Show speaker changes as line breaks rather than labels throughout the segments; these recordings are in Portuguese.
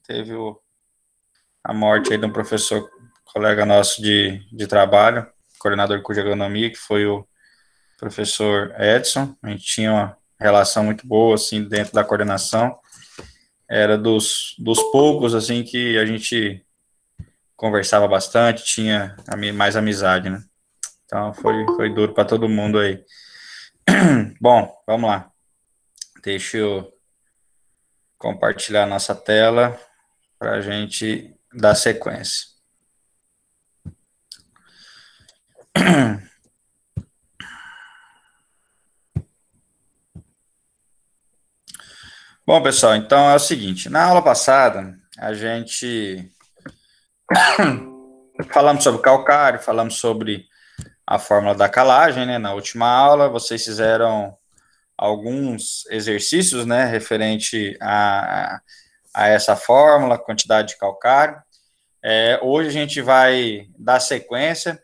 teve a morte aí de um professor, colega nosso de trabalho, coordenador de curso de agronomia, que foi o professor Edson. A gente tinha uma relação muito boa, assim, dentro da coordenação. Era dos poucos, assim, que a gente conversava bastante, tinha mais amizade, né? Então foi duro para todo mundo aí. Bom, vamos lá. Deixa eu compartilhar a nossa tela para a gente dar sequência. Bom, pessoal, então é o seguinte, na aula passada, a gente falamos sobre calcário, falamos sobre a fórmula da calagem, né? Na última aula, vocês fizeram alguns exercícios, né, referente a essa fórmula, quantidade de calcário. Hoje a gente vai dar sequência.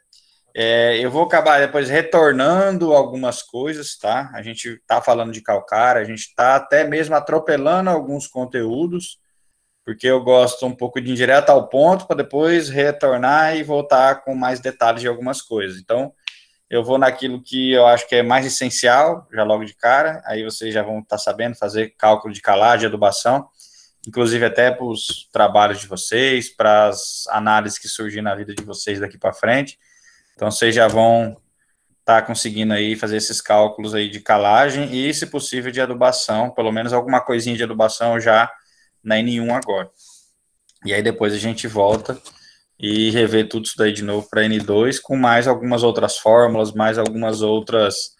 Eu vou acabar depois retornando algumas coisas, tá? A gente está falando de calcário, a gente está até mesmo atropelando alguns conteúdos, porque eu gosto um pouco de ir direto ao ponto para depois retornar e voltar com mais detalhes de algumas coisas. Então, eu vou naquilo que eu acho que é mais essencial, já logo de cara, aí vocês já vão estar sabendo fazer cálculo de calagem, adubação, inclusive até para os trabalhos de vocês, para as análises que surgirem na vida de vocês daqui para frente. Então, vocês já vão estar conseguindo aí fazer esses cálculos aí de calagem e, se possível, de adubação, pelo menos alguma coisinha de adubação já na N1 agora. E aí depois a gente volta e rever tudo isso daí de novo para N2, com mais algumas outras fórmulas, mais algumas outras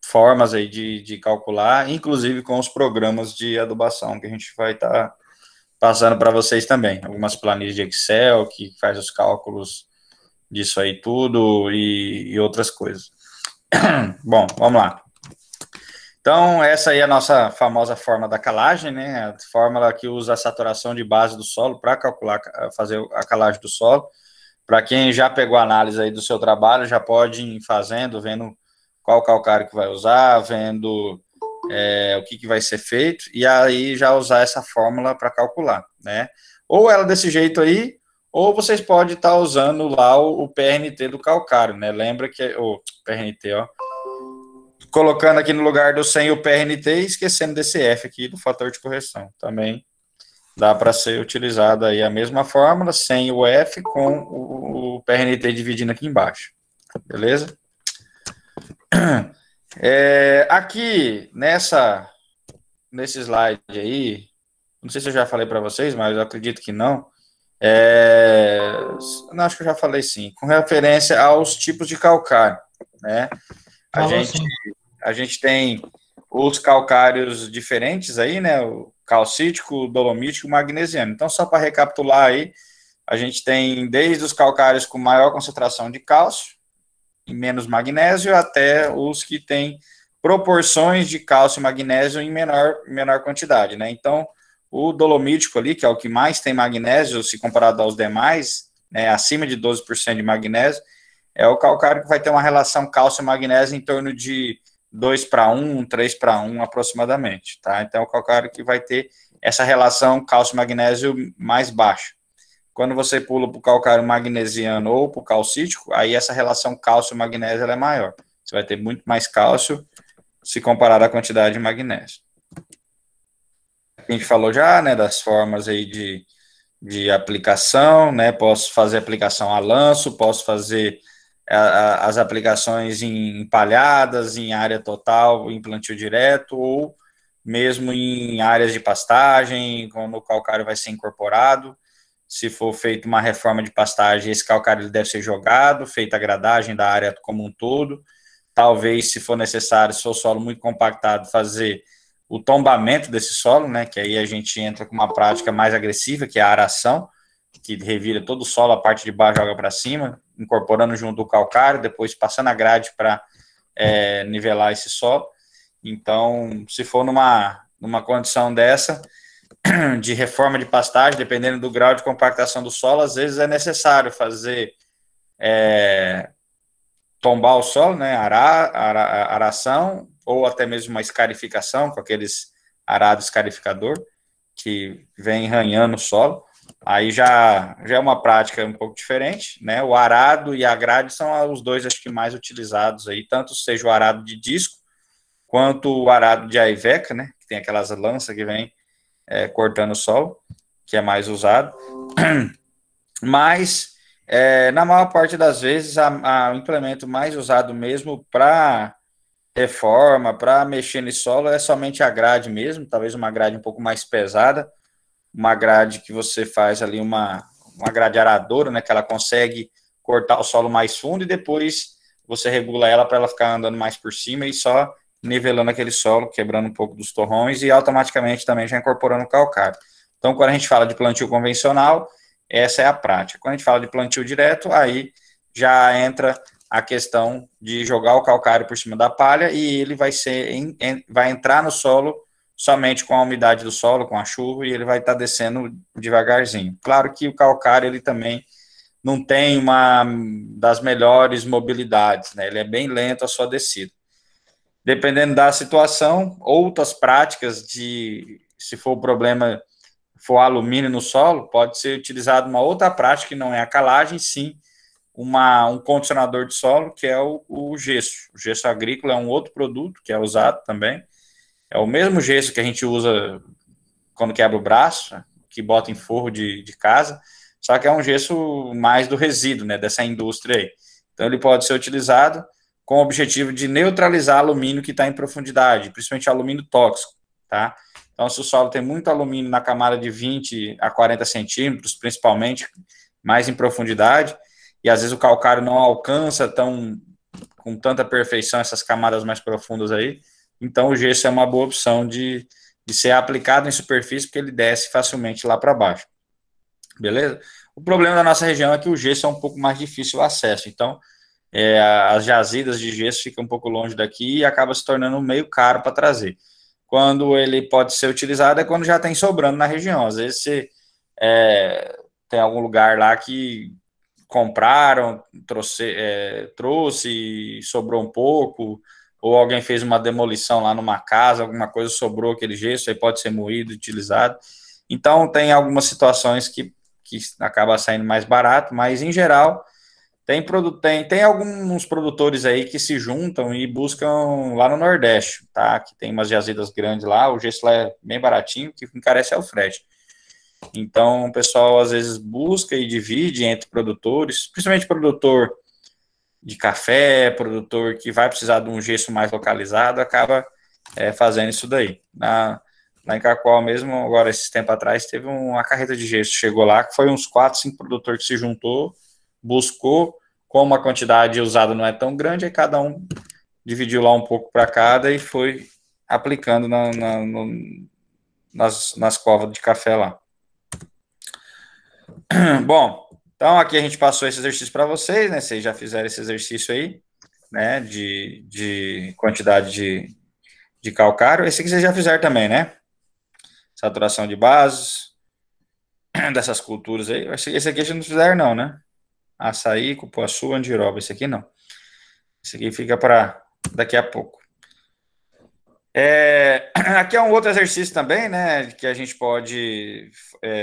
formas aí de calcular, inclusive com os programas de adubação que a gente vai estar passando para vocês também. Algumas planilhas de Excel que faz os cálculos disso aí tudo e outras coisas. Bom, vamos lá. Então, essa aí é a nossa famosa fórmula da calagem, né? A fórmula que usa a saturação de base do solo para calcular, fazer a calagem do solo. Para quem já pegou a análise aí do seu trabalho, já pode ir fazendo, vendo qual calcário que vai usar, vendo o que vai ser feito, e aí já usar essa fórmula para calcular, né? Ou ela desse jeito aí, ou vocês podem estar usando lá o PRNT do calcário, né? Lembra que o PRNT, ó, colocando aqui no lugar do sem o PRNT e esquecendo desse F aqui do fator de correção. Também dá para ser utilizada aí a mesma fórmula, sem o F, com o PRNT dividindo aqui embaixo. Beleza? Aqui, nesse slide aí, não sei se eu já falei para vocês, mas eu acredito que não. Não, acho que eu já falei sim. Com referência aos tipos de calcário, né? A
Falou
gente,
sim.
a gente tem os calcários diferentes aí, né? O calcítico, o dolomítico e o magnesiano. Então, só para recapitular aí, a gente tem desde os calcários com maior concentração de cálcio e menos magnésio, até os que têm proporções de cálcio e magnésio em menor quantidade, né? Então, o dolomítico ali, que é o que mais tem magnésio, se comparado aos demais, né, acima de 12% de magnésio, é o calcário que vai ter uma relação cálcio-magnésio em torno de 2:1, 3:1 aproximadamente, tá? Então, é o calcário que vai ter essa relação cálcio-magnésio mais baixa. Quando você pula para o calcário magnesiano ou para o calcítico, aí essa relação cálcio-magnésio é maior. Você vai ter muito mais cálcio se comparado à quantidade de magnésio. A gente falou já, né, das formas aí de aplicação, né? Posso fazer aplicação a lanço, posso fazer as aplicações em palhadas, em área total, em plantio direto, ou mesmo em áreas de pastagem, quando o calcário vai ser incorporado. Se for feita uma reforma de pastagem, esse calcário deve ser jogado, feita a gradagem da área como um todo. Talvez, se for necessário, se for solo muito compactado, fazer o tombamento desse solo, né? Que aí a gente entra com uma prática mais agressiva, que é a aração, que revira todo o solo, a parte de baixo joga para cima, incorporando junto o calcário, depois passando a grade para nivelar esse solo. Então, se for numa condição dessa, de reforma de pastagem, dependendo do grau de compactação do solo, às vezes é necessário fazer tombar o solo, né, aração, ou até mesmo uma escarificação com aqueles arado escarificador, que vem ranhando o solo. Aí já é uma prática um pouco diferente, né? O arado e a grade são os dois, acho que, mais utilizados aí, tanto seja o arado de disco, quanto o arado de aiveca, né? Que tem aquelas lanças que vem cortando o solo, que é mais usado. Mas, na maior parte das vezes, o implemento mais usado mesmo para reforma, para mexer no solo, é somente a grade mesmo, talvez uma grade um pouco mais pesada, uma grade que você faz ali, uma grade aradora, né, que ela consegue cortar o solo mais fundo e depois você regula ela para ela ficar andando mais por cima e só nivelando aquele solo, quebrando um pouco dos torrões e automaticamente também já incorporando o calcário. Então, quando a gente fala de plantio convencional, essa é a prática. Quando a gente fala de plantio direto, aí já entra a questão de jogar o calcário por cima da palha e ele vai entrar no solo somente com a umidade do solo, com a chuva, e ele vai estar descendo devagarzinho. Claro que o calcário, ele também não tem uma das melhores mobilidades, né? Ele é bem lento a sua descida. Dependendo da situação, outras práticas se for o problema, for alumínio no solo, pode ser utilizado uma outra prática, que não é a calagem, sim um condicionador de solo, que é o gesso. O gesso agrícola é um outro produto que é usado também. É o mesmo gesso que a gente usa quando quebra o braço, que bota em forro de casa, só que é um gesso mais do resíduo, né, dessa indústria aí. Então, ele pode ser utilizado com o objetivo de neutralizar alumínio que está em profundidade, principalmente alumínio tóxico, tá? Então, se o solo tem muito alumínio na camada de 20 a 40 centímetros, principalmente, mais em profundidade, e às vezes o calcário não alcança com tanta perfeição essas camadas mais profundas aí, então o gesso é uma boa opção de ser aplicado em superfície, porque ele desce facilmente lá para baixo. Beleza? O problema da nossa região é que o gesso é um pouco mais difícil o acesso, então as jazidas de gesso ficam um pouco longe daqui e acaba se tornando meio caro para trazer. Quando ele pode ser utilizado é quando já tem sobrando na região. Às vezes você tem algum lugar lá que compraram, trouxe e sobrou um pouco, ou alguém fez uma demolição lá numa casa, alguma coisa sobrou aquele gesso, aí pode ser moído, utilizado. Então, tem algumas situações que acaba saindo mais barato, mas em geral, tem alguns produtores aí que se juntam e buscam lá no Nordeste, tá? Que tem umas jazidas grandes lá, o gesso lá é bem baratinho, o que encarece é o frete. Então, o pessoal às vezes busca e divide entre produtores, principalmente produtor de café, produtor que vai precisar de um gesso mais localizado, acaba fazendo isso daí. Lá em Cacoal mesmo, agora, esses tempos atrás, teve uma carreta de gesso, chegou lá, que foi uns 4, 5 produtores que se juntou, buscou, como a quantidade usada não é tão grande, aí cada um dividiu lá um pouco para cada e foi aplicando nas covas de café lá. Bom, então aqui a gente passou esse exercício para vocês, né? Vocês já fizeram esse exercício aí, né? De quantidade de calcário. Esse aqui vocês já fizeram também, né? Saturação de bases, dessas culturas aí. Esse aqui a gente não fizeram, não, né? Açaí, cupuaçu, andiroba. Esse aqui não. Esse aqui fica para daqui a pouco. Aqui é um outro exercício também, né? Que a gente pode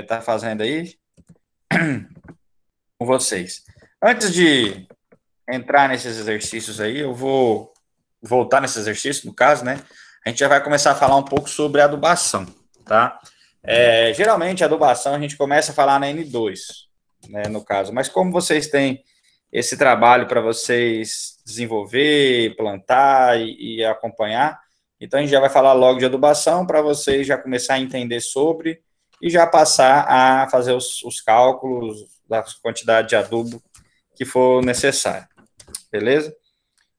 tá fazendo aí com vocês. Antes de entrar nesses exercícios aí, eu vou voltar nesse exercício, no caso, né? A gente já vai começar a falar um pouco sobre adubação, tá? Geralmente, a adubação a gente começa a falar na N2, né, no caso. Mas como vocês têm esse trabalho para vocês desenvolver, plantar e acompanhar, então a gente já vai falar logo de adubação para vocês já começar a entender sobre e já passar a fazer os cálculos da quantidade de adubo que for necessário. Beleza?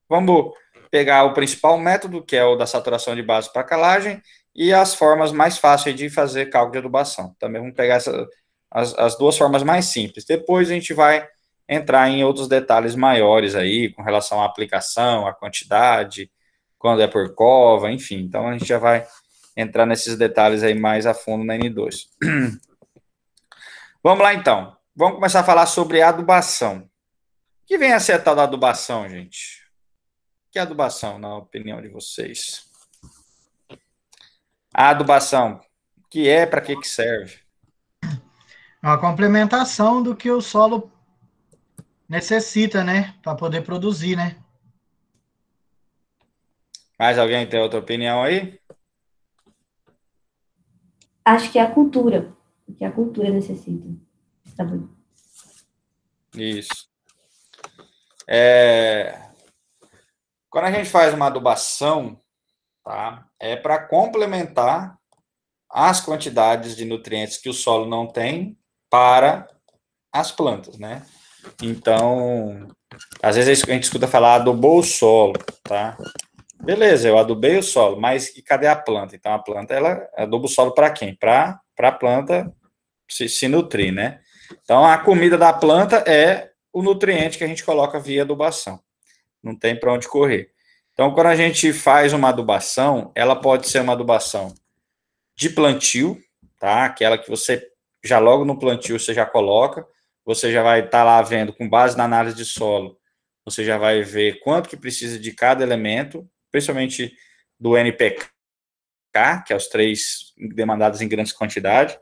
Vamos pegar o principal método, que é o da saturação de base para calagem, e as formas mais fáceis de fazer cálculo de adubação. Também vamos pegar as duas formas mais simples. Depois a gente vai entrar em outros detalhes maiores aí, com relação à aplicação, à quantidade, quando é por cova, enfim. Então a gente já vai entrar nesses detalhes aí mais a fundo na N2. Vamos lá então. Vamos começar a falar sobre adubação. O que vem a ser a tal da adubação, gente? O que é adubação, na opinião de vocês? A adubação, o que é, para que serve?
É uma complementação do que o solo necessita, né? Para poder produzir, né?
Mais alguém tem outra opinião aí?
Acho que é a cultura, o que a cultura necessita. Tá bom.
Isso. É, quando a gente faz uma adubação, tá? É para complementar as quantidades de nutrientes que o solo não tem para as plantas, né? Então, às vezes a gente escuta falar adubou o solo, tá? Beleza, eu adubei o solo, mas e cadê a planta? Então, a planta, ela aduba o solo para quem? Para a planta se nutrir, né? Então, a comida da planta é o nutriente que a gente coloca via adubação. Não tem para onde correr. Então, quando a gente faz uma adubação, ela pode ser uma adubação de plantio, tá? Aquela que você já logo no plantio você já coloca, você já vai estar lá vendo com base na análise de solo, você já vai ver quanto que precisa de cada elemento, principalmente do NPK, que é os três demandados em grandes quantidades.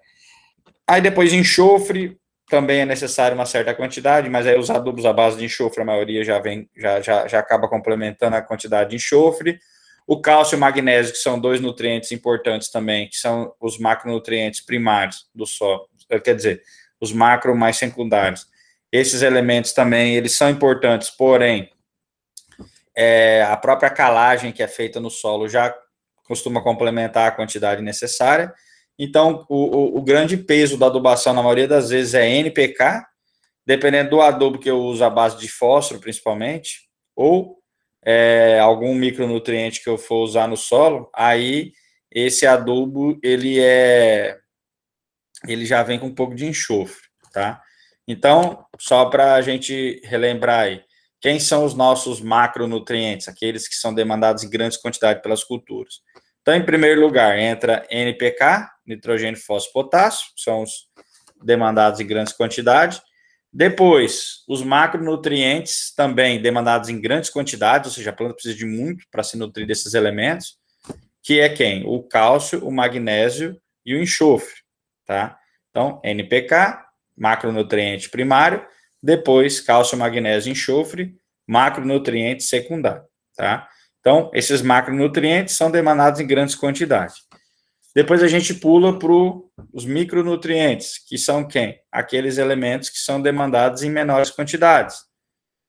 Aí depois enxofre, também é necessário uma certa quantidade, mas aí os adubos à base de enxofre, a maioria já vem, já acaba complementando a quantidade de enxofre. O cálcio e o magnésio, que são dois nutrientes importantes também, que são os macronutrientes primários do solo, quer dizer, os macro mais secundários. Esses elementos também, eles são importantes, porém, a própria calagem que é feita no solo já costuma complementar a quantidade necessária. Então, o grande peso da adubação, na maioria das vezes, é NPK, dependendo do adubo que eu uso, a base de fósforo, principalmente, ou algum micronutriente que eu for usar no solo, aí esse adubo, ele já vem com um pouco de enxofre, tá? Então, só para a gente relembrar aí, quem são os nossos macronutrientes, aqueles que são demandados em grandes quantidades pelas culturas? Então, em primeiro lugar, entra NPK, nitrogênio, fósforo, potássio, que são os demandados em grandes quantidades. Depois, os macronutrientes, também demandados em grandes quantidades, ou seja, a planta precisa de muito para se nutrir desses elementos, que é quem? O cálcio, o magnésio e o enxofre, tá? Então, NPK, macronutriente primário, depois cálcio, magnésio e enxofre, macronutriente secundário, tá? Então, esses macronutrientes são demandados em grandes quantidades. Depois a gente pula para os micronutrientes, que são quem? Aqueles elementos que são demandados em menores quantidades.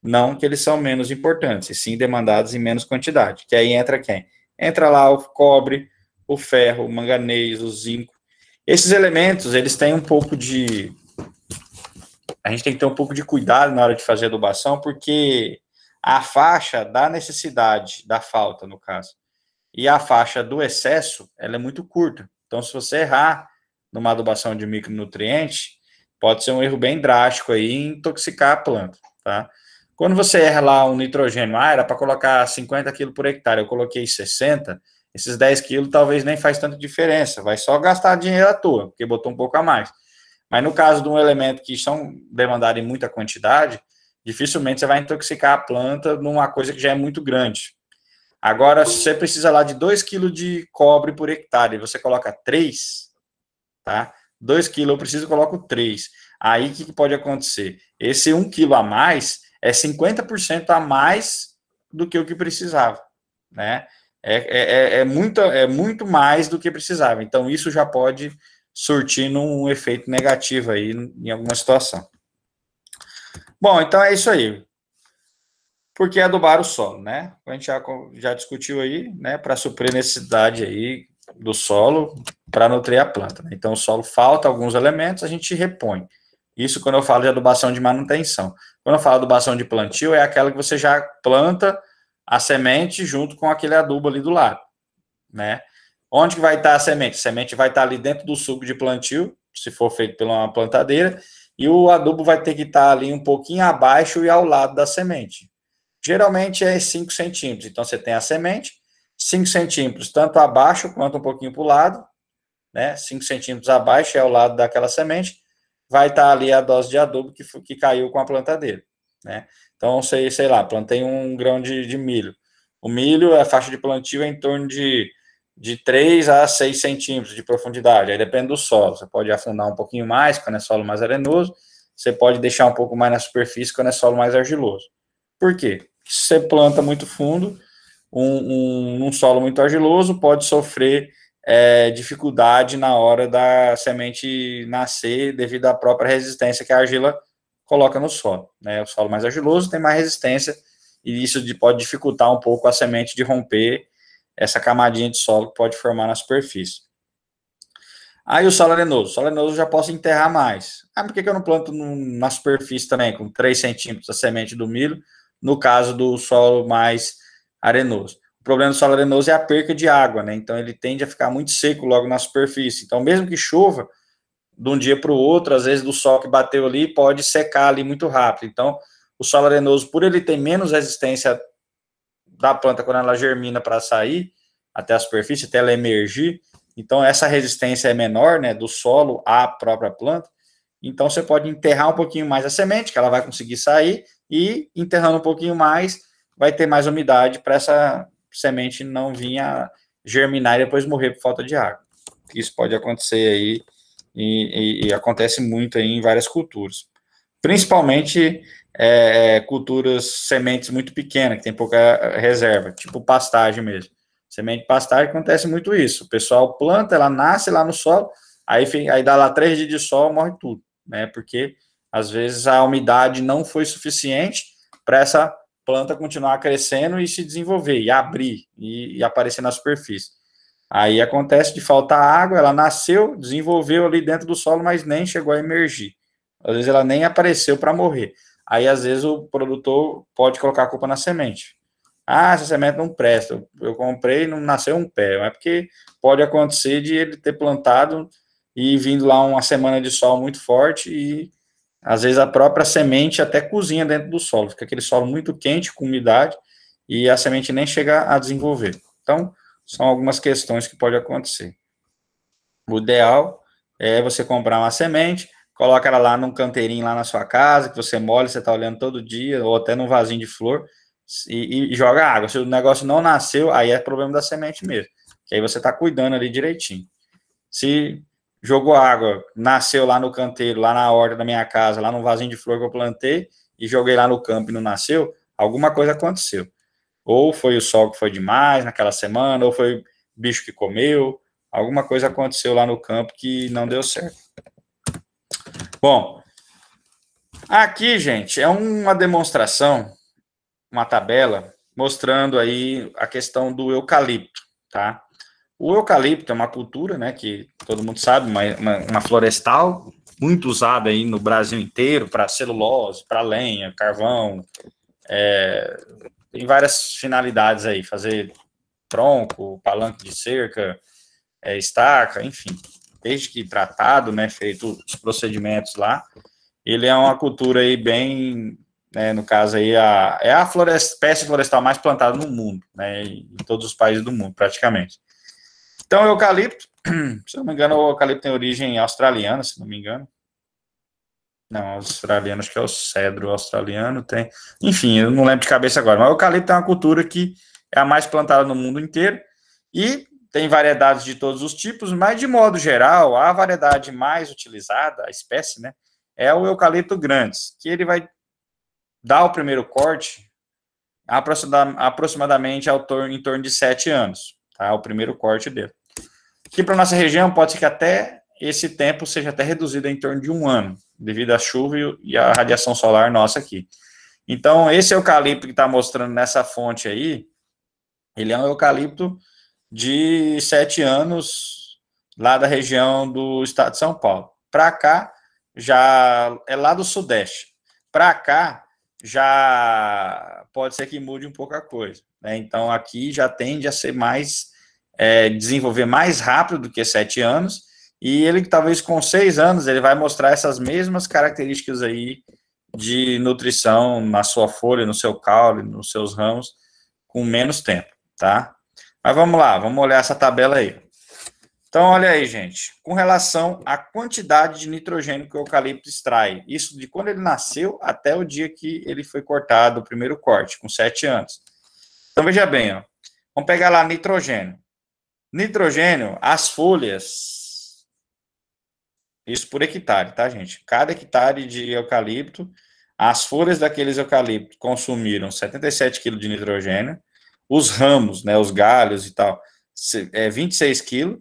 Não que eles são menos importantes, e sim demandados em menos quantidade. Que aí entra quem? Entra lá o cobre, o ferro, o manganês, o zinco. Esses elementos, eles têm um pouco de... A gente tem que ter um pouco de cuidado na hora de fazer adubação, porque a faixa da necessidade, da falta, no caso, e a faixa do excesso, ela é muito curta. Então, se você errar numa adubação de micronutriente, pode ser um erro bem drástico aí e intoxicar a planta, tá? Quando você erra lá um nitrogênio, era para colocar 50 quilos por hectare, eu coloquei 60, esses 10 quilos talvez nem faz tanta diferença, vai só gastar dinheiro à toa, porque botou um pouco a mais. Mas no caso de um elemento que são demandados em muita quantidade, dificilmente você vai intoxicar a planta numa coisa que já é muito grande. Agora, se você precisa lá de 2 quilos de cobre por hectare, você coloca 3, tá? 2 quilos eu preciso, eu coloco 3. Aí, o que pode acontecer? Esse 1 quilo a mais é 50% a mais do que o que precisava, né? É muito mais do que precisava. Então, isso já pode surtir num efeito negativo aí em alguma situação. Bom, então é isso aí. Por que adubar o solo, né? A gente já discutiu aí, né? Para suprir a necessidade aí do solo para nutrir a planta, né? Então, o solo falta alguns elementos, a gente repõe. Isso quando eu falo de adubação de manutenção. Quando eu falo de adubação de plantio, é aquela que você já planta a semente junto com aquele adubo ali do lado, né? Onde que vai estar a semente? A semente vai estar ali dentro do suco de plantio, se for feito pela uma plantadeira, e o adubo vai ter que estar ali um pouquinho abaixo e ao lado da semente. Geralmente é 5 centímetros. Então, você tem a semente, 5 centímetros, tanto abaixo quanto um pouquinho para o lado, né? 5 centímetros abaixo é ao lado daquela semente, vai estar ali a dose de adubo que caiu com a plantadeira, né? Então, sei lá, plantei um grão de milho. O milho, a faixa de plantio é em torno de de 3 a 6 centímetros de profundidade, aí depende do solo, você pode afundar um pouquinho mais quando é solo mais arenoso, você pode deixar um pouco mais na superfície quando é solo mais argiloso. Por quê? Se você planta muito fundo, um solo muito argiloso pode sofrer dificuldade na hora da semente nascer devido à própria resistência que a argila coloca no solo, né? O solo mais argiloso tem mais resistência e isso pode dificultar um pouco a semente de romper essa camadinha de solo que pode formar na superfície. Aí o solo arenoso eu já posso enterrar mais. Por que eu não planto na superfície também, com 3 centímetros a semente do milho, no caso do solo mais arenoso? O problema do solo arenoso é a perca de água, né? Então ele tende a ficar muito seco logo na superfície. Então mesmo que chova, de um dia para o outro, às vezes do sol que bateu ali, pode secar ali muito rápido. Então o solo arenoso, por ele ter menos resistência da planta quando ela germina para sair até a superfície, até ela emergir, então essa resistência é menor, né, do solo à própria planta, então você pode enterrar um pouquinho mais a semente, que ela vai conseguir sair, e enterrando um pouquinho mais, vai ter mais umidade para essa semente não vir a germinar e depois morrer por falta de água. Isso pode acontecer aí, e acontece muito aí em várias culturas. Principalmente culturas, sementes muito pequenas, que tem pouca reserva, tipo pastagem mesmo. Semente de pastagem acontece muito isso. O pessoal planta, ela nasce lá no solo, aí dá lá 3 dias de sol, morre tudo, né? Porque às vezes a umidade não foi suficiente para essa planta continuar crescendo e se desenvolver, e abrir, e aparecer na superfície. Aí acontece de faltar água, ela nasceu, desenvolveu ali dentro do solo, mas nem chegou a emergir. Às vezes ela nem apareceu para morrer. Aí, às vezes, o produtor pode colocar a culpa na semente. Essa semente não presta, eu comprei e não nasceu um pé. É porque pode acontecer de ele ter plantado e vindo lá uma semana de sol muito forte e, às vezes, a própria semente até cozinha dentro do solo. Fica aquele solo muito quente, com umidade, e a semente nem chega a desenvolver. Então, são algumas questões que podem acontecer. O ideal é você comprar uma semente, coloca ela lá num canteirinho lá na sua casa, que você molha, você está olhando todo dia, ou até num vasinho de flor, e joga água. Se o negócio não nasceu, aí é problema da semente mesmo, que aí você está cuidando ali direitinho. Se jogou água, nasceu lá no canteiro, lá na horta da minha casa, lá no vasinho de flor que eu plantei, e joguei lá no campo e não nasceu, alguma coisa aconteceu. Ou foi o sol que foi demais naquela semana, ou foi bicho que comeu, alguma coisa aconteceu lá no campo que não deu certo. Bom, aqui, gente, é uma demonstração, uma tabela, mostrando aí a questão do eucalipto, tá? O eucalipto é uma cultura, né, que todo mundo sabe, uma florestal, muito usada aí no Brasil inteiro, para celulose, para lenha, carvão, tem várias finalidades aí, fazer tronco, palanque de cerca, estaca, enfim, desde que tratado, né, feito os procedimentos lá, ele é uma cultura aí bem, né, no caso aí, é a espécie florestal mais plantada no mundo, né, em todos os países do mundo, praticamente. Então, o eucalipto, se não me engano, o eucalipto tem origem australiana, se não me engano. Não, australiano, acho que é o cedro australiano, tem. Enfim, eu não lembro de cabeça agora, mas o eucalipto é uma cultura que é a mais plantada no mundo inteiro e tem variedades de todos os tipos, mas de modo geral, a variedade mais utilizada, a espécie, né, é o eucalipto grandes, que ele vai dar o primeiro corte aproximadamente em torno de 7 anos, tá? O primeiro corte dele. Aqui para nossa região, pode ser que até esse tempo seja até reduzido em torno de 1 ano, devido à chuva e à radiação solar nossa aqui. Então, esse eucalipto que está mostrando nessa fonte aí, ele é um eucalipto de 7 anos, lá da região do estado de São Paulo. Para cá, já é lá do Sudeste. Para cá, já pode ser que mude um pouco a coisa, né? Então, aqui já tende a ser mais, desenvolver mais rápido do que 7 anos, e ele, talvez com 6 anos, ele vai mostrar essas mesmas características aí de nutrição na sua folha, no seu caule, nos seus ramos, com menos tempo, tá? Mas vamos lá, vamos olhar essa tabela aí. Então, olha aí, gente, com relação à quantidade de nitrogênio que o eucalipto extrai, isso de quando ele nasceu até o dia que ele foi cortado, o primeiro corte, com 7 anos. Então, veja bem, ó, vamos pegar lá nitrogênio. Nitrogênio, as folhas, isso por hectare, tá, gente? Cada hectare de eucalipto, as folhas daqueles eucaliptos consumiram 77 quilos de nitrogênio, os ramos, né, os galhos e tal, 26 quilos,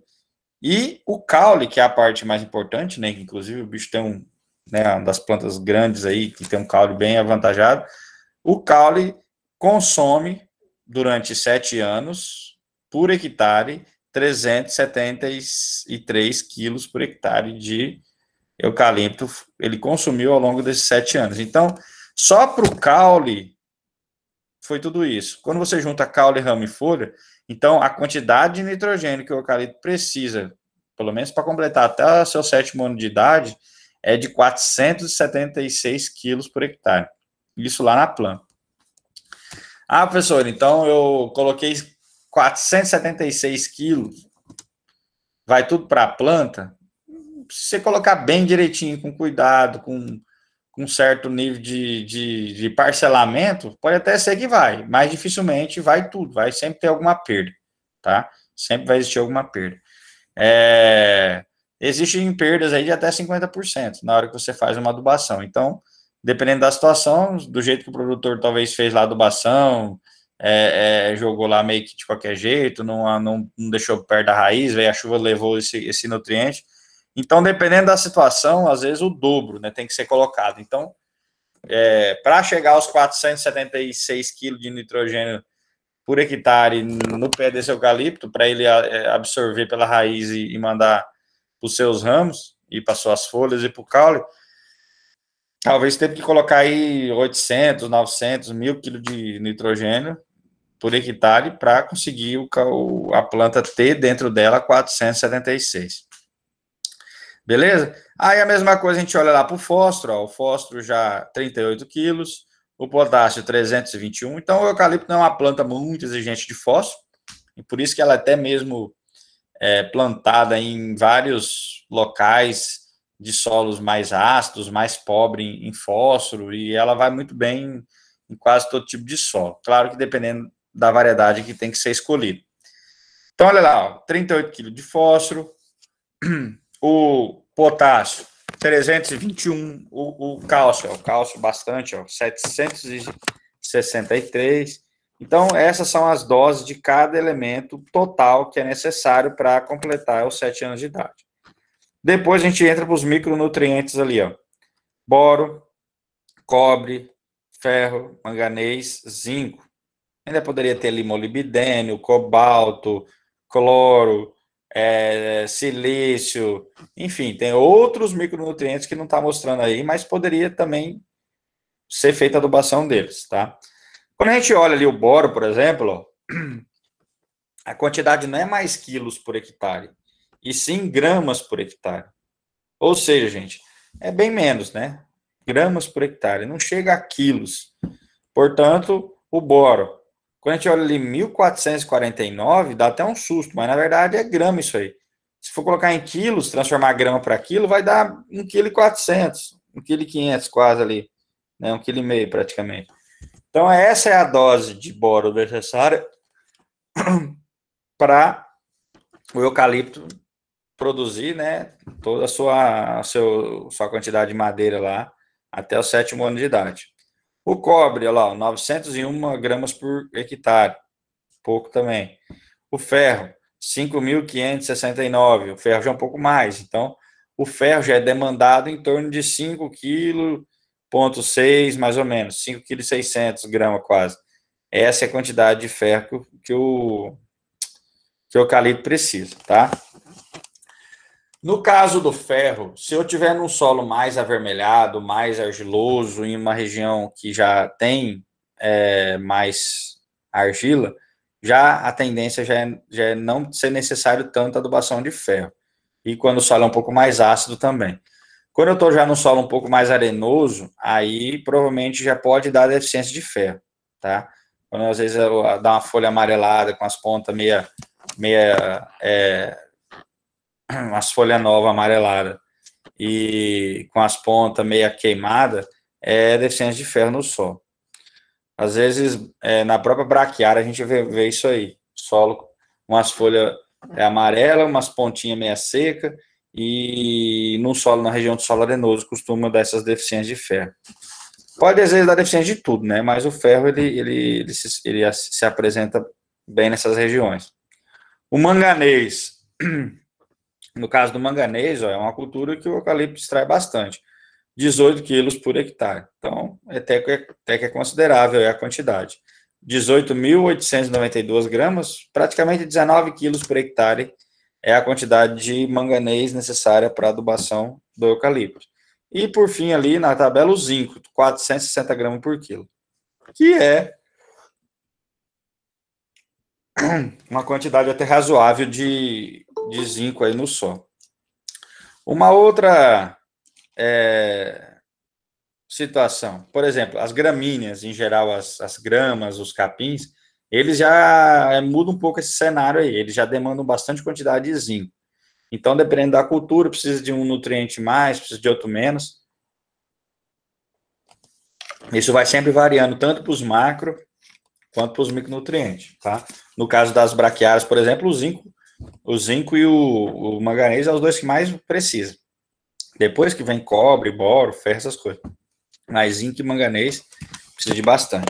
e o caule, que é a parte mais importante, né, que inclusive o bicho tem né, uma das plantas grandes aí, que tem um caule bem avantajado, o caule consome, durante 7 anos, por hectare, 373 quilos por hectare de eucalipto, ele consumiu ao longo desses 7 anos. Então, só para o caule, foi tudo isso. Quando você junta caule, ramo e folha, então a quantidade de nitrogênio que o eucalipto precisa, pelo menos para completar até o seu 7º ano de idade, é de 476 quilos por hectare. Isso lá na planta. Ah, professor, então eu coloquei 476 quilos, vai tudo para a planta? Se você colocar bem direitinho, com cuidado, com certo nível de parcelamento, pode até ser que vai, mas dificilmente vai tudo, vai sempre ter alguma perda, tá? Sempre vai existir alguma perda. Existem perdas aí de até 50% na hora que você faz uma adubação. Então, dependendo da situação, do jeito que o produtor talvez fez lá a adubação, jogou lá meio que de qualquer jeito, não deixou perto da raiz, veio a chuva, levou esse nutriente. Então, dependendo da situação, às vezes o dobro, né, tem que ser colocado. Então, para chegar aos 476 quilos de nitrogênio por hectare no pé desse eucalipto, para ele absorver pela raiz e mandar para os seus ramos, e para suas folhas e para o caule, talvez tenha que colocar aí 800, 900, 1.000 quilos de nitrogênio por hectare para conseguir a planta ter dentro dela 476. Beleza? Aí a mesma coisa a gente olha lá para o fósforo, ó, o fósforo já 38 quilos, o potássio 321, então o eucalipto não é uma planta muito exigente de fósforo, e por isso que ela é até mesmo plantada em vários locais de solos mais ácidos, mais pobre em fósforo, e ela vai muito bem em quase todo tipo de solo. Claro que dependendo da variedade que tem que ser escolhida. Então, olha lá, ó, 38 kg de fósforo, o potássio, 321, o cálcio bastante, ó, 763. Então, essas são as doses de cada elemento total que é necessário para completar os 7 anos de idade. Depois a gente entra para os micronutrientes ali, ó. Boro, cobre, ferro, manganês, zinco. Ainda poderia ter ali molibdênio, cobalto, cloro, silício, enfim, tem outros micronutrientes que não está mostrando aí, mas poderia também ser feita a adubação deles, tá? Quando a gente olha ali o boro, por exemplo, ó, a quantidade não é mais quilos por hectare, e sim gramas por hectare. Ou seja, gente, é bem menos, né? Gramas por hectare, não chega a quilos. Portanto, o boro, quando a gente olha ali 1.449, dá até um susto, mas na verdade é grama isso aí. Se for colocar em quilos, transformar grama para quilo, vai dar 1,4 kg, 1,5 kg quase ali, né? 1,5 kg praticamente. Então, essa é a dose de boro necessária para o eucalipto produzir, né, toda a sua quantidade de madeira lá até o 7º ano de idade. O cobre, olha lá, 901 gramas por hectare, pouco também. O ferro, 5.569, o ferro já é um pouco mais, então o ferro já é demandado em torno de 5,6 kg, mais ou menos, 5,6 kg quase. Essa é a quantidade de ferro que o eucalipto precisa, tá? No caso do ferro, se eu tiver num solo mais avermelhado, mais argiloso, em uma região que já tem mais argila, já a tendência já é não ser necessário tanta adubação de ferro. E quando o solo é um pouco mais ácido também. Quando eu estou já no solo um pouco mais arenoso, aí provavelmente já pode dar deficiência de ferro, tá? Quando às vezes dá uma folha amarelada com as pontas as folhas novas amareladas e com as pontas meia queimada, é deficiência de ferro no solo. Às vezes, na própria braquiária, a gente vê isso aí, solo com as folhas É amarela, umas pontinhas meia seca, e no solo, na região do solo arenoso, costuma dar essas deficiências de ferro. Pode, às vezes, dar deficiência de tudo, né? Mas o ferro, ele se apresenta bem nessas regiões. O manganês, no caso do manganês, ó, é uma cultura que o eucalipto extrai bastante, 18 quilos por hectare. Então, até que é considerável a quantidade. 18.892 gramas, praticamente 19 quilos por hectare, é a quantidade de manganês necessária para a adubação do eucalipto. E, por fim, ali na tabela, o zinco, 460 gramas por quilo, que é uma quantidade até razoável de zinco aí no solo. Uma outra situação, por exemplo, as gramíneas, em geral, as gramas, os capins, eles já mudam um pouco esse cenário aí, eles já demandam bastante quantidade de zinco. Então, dependendo da cultura, precisa de um nutriente mais, precisa de outro menos. Isso vai sempre variando, tanto para os macro quanto para os micronutrientes, tá? No caso das braquiárias, por exemplo, o zinco e o manganês são os dois que mais precisam. Depois que vem cobre, boro, ferro, essas coisas. Mas zinco e manganês precisa de bastante.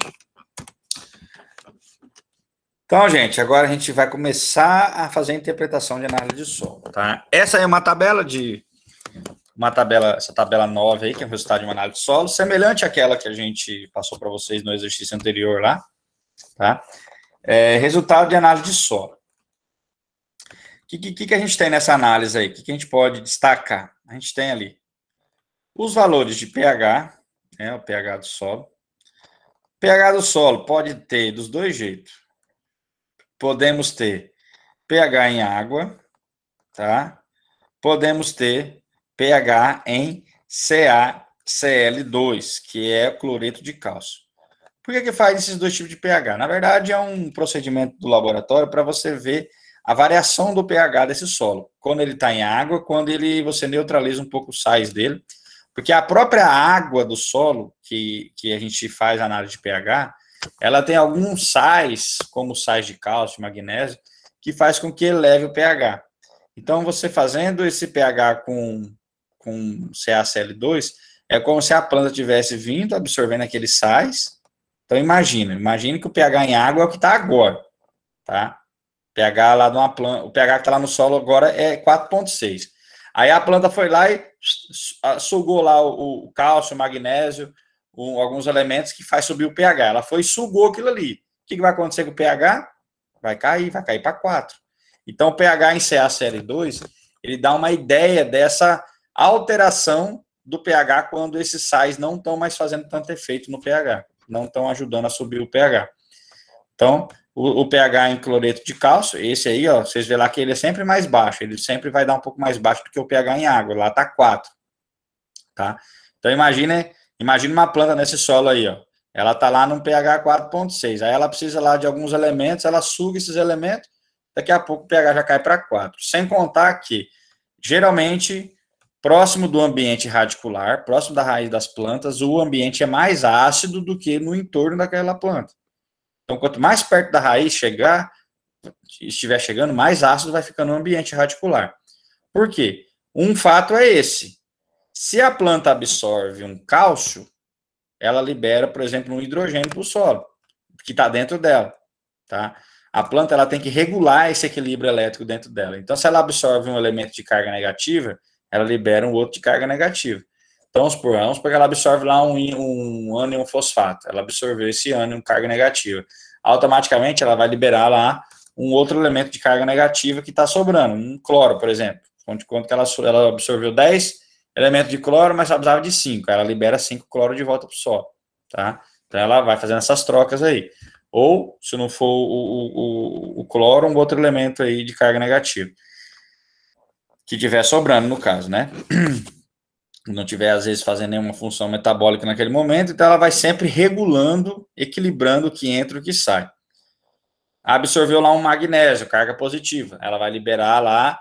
Então, gente, agora a gente vai começar a fazer a interpretação de análise de solo, tá? Essa é uma tabela essa tabela 9 aí, que é o resultado de uma análise de solo, semelhante àquela que a gente passou para vocês no exercício anterior lá, tá? Resultado de análise de solo. O que a gente tem nessa análise aí? O que a gente pode destacar? A gente tem ali os valores de pH, né, o pH do solo. pH do solo pode ter dos dois jeitos. Podemos ter pH em água, tá? Podemos ter pH em CaCl2, que é cloreto de cálcio. Por que faz esses dois tipos de pH? Na verdade, é um procedimento do laboratório para você ver a variação do pH desse solo. Quando ele está em água, quando você neutraliza um pouco os sais dele. Porque a própria água do solo, que a gente faz análise de pH, ela tem alguns sais, como sais de cálcio, magnésio, que faz com que eleve o pH. Então, você fazendo esse pH com CaCl2, é como se a planta tivesse vindo, absorvendo aqueles sais. Então, imagine que o pH em água é o que está agora, tá? pH lá de uma planta, o pH que está lá no solo agora é 4,6. Aí a planta foi lá e sugou lá o cálcio, o magnésio, alguns elementos que faz subir o pH. Ela foi e sugou aquilo ali. O que vai acontecer com o pH? Vai cair para 4. Então, o pH em CaCl2, ele dá uma ideia dessa alteração do pH quando esses sais não estão mais fazendo tanto efeito no pH, não estão ajudando a subir o pH. Então, o pH em cloreto de cálcio, esse aí, ó, vocês verão lá que ele é sempre mais baixo, ele sempre vai dar um pouco mais baixo do que o pH em água, lá está 4, tá? Então, imagine uma planta nesse solo aí, ó, ela está lá num pH 4,6, aí ela precisa lá de alguns elementos, ela suga esses elementos, daqui a pouco o pH já cai para 4, sem contar que, geralmente, próximo do ambiente radicular, próximo da raiz das plantas, o ambiente é mais ácido do que no entorno daquela planta. Então, quanto mais perto da raiz estiver chegando, mais ácido vai ficando no ambiente radicular. Por quê? Um fato é esse. Se a planta absorve um cálcio, ela libera, por exemplo, um hidrogênio para o solo, que está dentro dela, tá? A planta ela tem que regular esse equilíbrio elétrico dentro dela. Então, se ela absorve um elemento de carga negativa, ela libera um outro de carga negativa. Então, vamos supor que ela absorve lá um ânion fosfato. Ela absorveu esse ânion carga negativa. Automaticamente, ela vai liberar lá um outro elemento de carga negativa que está sobrando, um cloro, por exemplo. Quanto que ela absorveu 10 elementos de cloro, mas ela precisava de 5. Ela libera 5 cloro de volta para o solo, tá? Então, ela vai fazendo essas trocas aí. Ou, se não for o cloro, um outro elemento aí de carga negativa. Que tiver sobrando, no caso, né? Não tiver, às vezes, fazendo nenhuma função metabólica naquele momento, então ela vai sempre regulando, equilibrando o que entra e o que sai. Absorveu lá um magnésio, carga positiva, ela vai liberar lá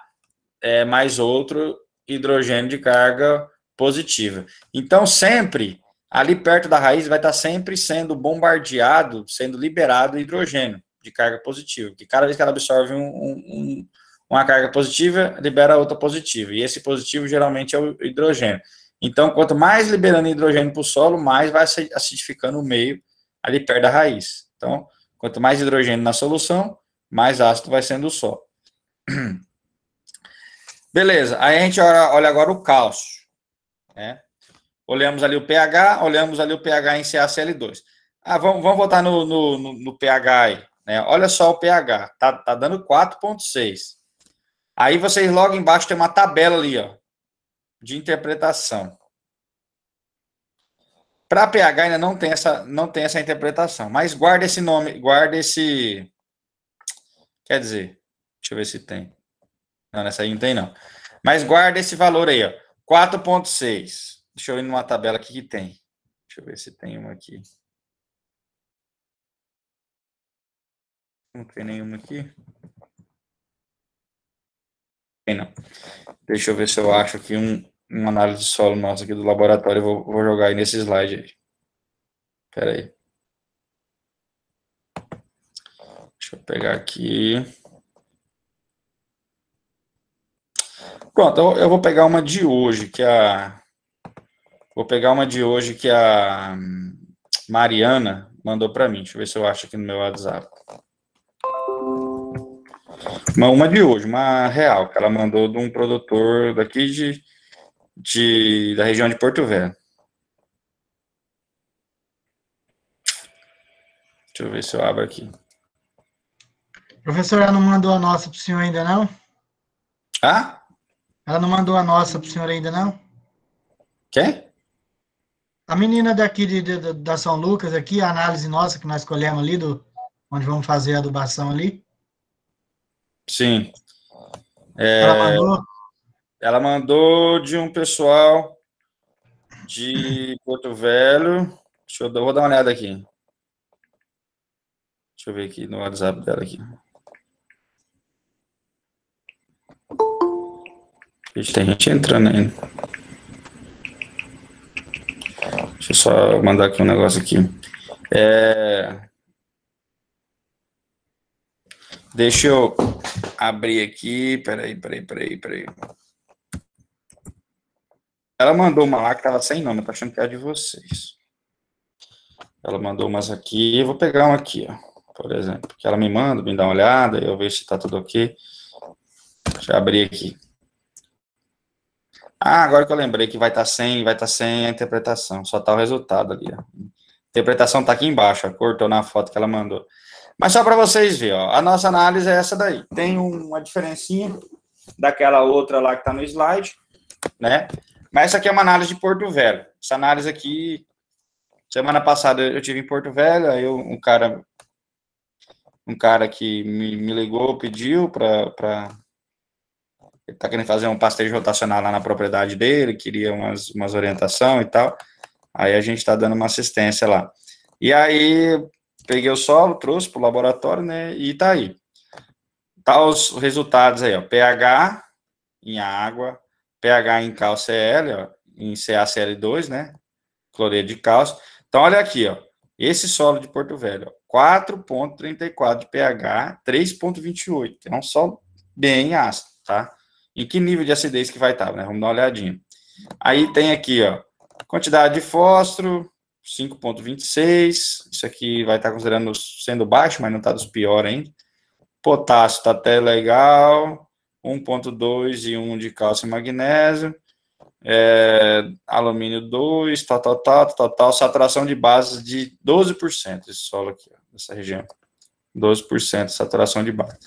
mais outro hidrogênio de carga positiva. Então, sempre, ali perto da raiz, vai estar sempre sendo bombardeado, sendo liberado hidrogênio de carga positiva, porque cada vez que ela absorve uma carga positiva libera outra positiva, e esse positivo geralmente é o hidrogênio. Então, quanto mais liberando hidrogênio para o solo, mais vai acidificando o meio ali perto da raiz. Então, quanto mais hidrogênio na solução, mais ácido vai sendo o solo. Beleza, aí a gente olha agora o cálcio, né? Olhamos ali o pH, olhamos ali o pH em CaCl2. Vamos voltar no pH aí, né? Olha só o pH, tá dando 4,6. Aí vocês logo embaixo tem uma tabela ali, ó, de interpretação. Para pH ainda não tem essa interpretação, mas guarda esse nome, quer dizer, deixa eu ver se tem. Não, nessa aí não tem não. Mas guarda esse valor aí, ó, 4,6. Deixa eu ir numa tabela aqui que tem. Deixa eu ver se tem uma aqui. Não tem nenhuma aqui. Tem não. Deixa eu ver se eu acho aqui uma análise de solo nossa aqui do laboratório. Eu vou jogar aí nesse slide aí. Espera aí. Deixa eu pegar aqui. Pronto, eu vou pegar uma de hoje, que a Mariana mandou para mim. Deixa eu ver se eu acho aqui no meu WhatsApp. Uma de hoje, uma real, que ela mandou de um produtor daqui da região de Porto Velho. Deixa eu ver se eu abro aqui.
Professor, ela não mandou a nossa para o senhor ainda, não?
Ah?
Ela não mandou a nossa para o senhor ainda, não?
Quem?
A menina daqui da São Lucas, aqui, a análise nossa que nós escolhemos ali, onde vamos fazer a adubação ali.
Sim.
Ela mandou?
Ela mandou de um pessoal de Porto Velho. Vou dar uma olhada aqui. Deixa eu ver aqui no WhatsApp dela aqui. Vixe, tem gente entrando ainda. Deixa eu só mandar aqui um negócio aqui. Deixa eu abrir aqui. Peraí. Ela mandou uma lá que tava sem nome, eu tô achando que é a de vocês. Ela mandou umas aqui, eu vou pegar uma aqui, ó, por exemplo, que ela me manda, me dá uma olhada, eu vejo se tá tudo ok. Deixa eu abrir aqui. Agora que eu lembrei que vai estar sem a interpretação, só tá o resultado ali, ó. A interpretação tá aqui embaixo, ó, cortou na foto que ela mandou. Mas só para vocês verem, ó, a nossa análise é essa daí. Tem uma diferencinha daquela outra lá que tá no slide, né? Mas essa aqui é uma análise de Porto Velho. Essa análise aqui, semana passada eu tive em Porto Velho, aí um cara que me ligou, pediu para ele tá querendo fazer um pastejo rotacional lá na propriedade dele, queria umas orientação e tal. Aí a gente está dando uma assistência lá. E aí peguei o solo, trouxe para o laboratório, né? E tá aí. Tá os resultados aí, ó. pH em água, pH em CaCl, ó, em CaCl2, né? Cloreto de cálcio. Então, olha aqui, ó. Esse solo de Porto Velho, ó, 4,34 de pH, 3,28. É um solo bem ácido, tá? Em que nível de acidez que vai estar, né? Vamos dar uma olhadinha. Aí tem aqui, ó, quantidade de fósforo, 5,26. Isso aqui vai estar considerando sendo baixo, mas não está dos piores ainda. Potássio está até legal. 1,2 e 1 de cálcio e magnésio. Alumínio 2, tal. Saturação de bases de 12%. Esse solo aqui, ó, dessa região. 12% de saturação de base.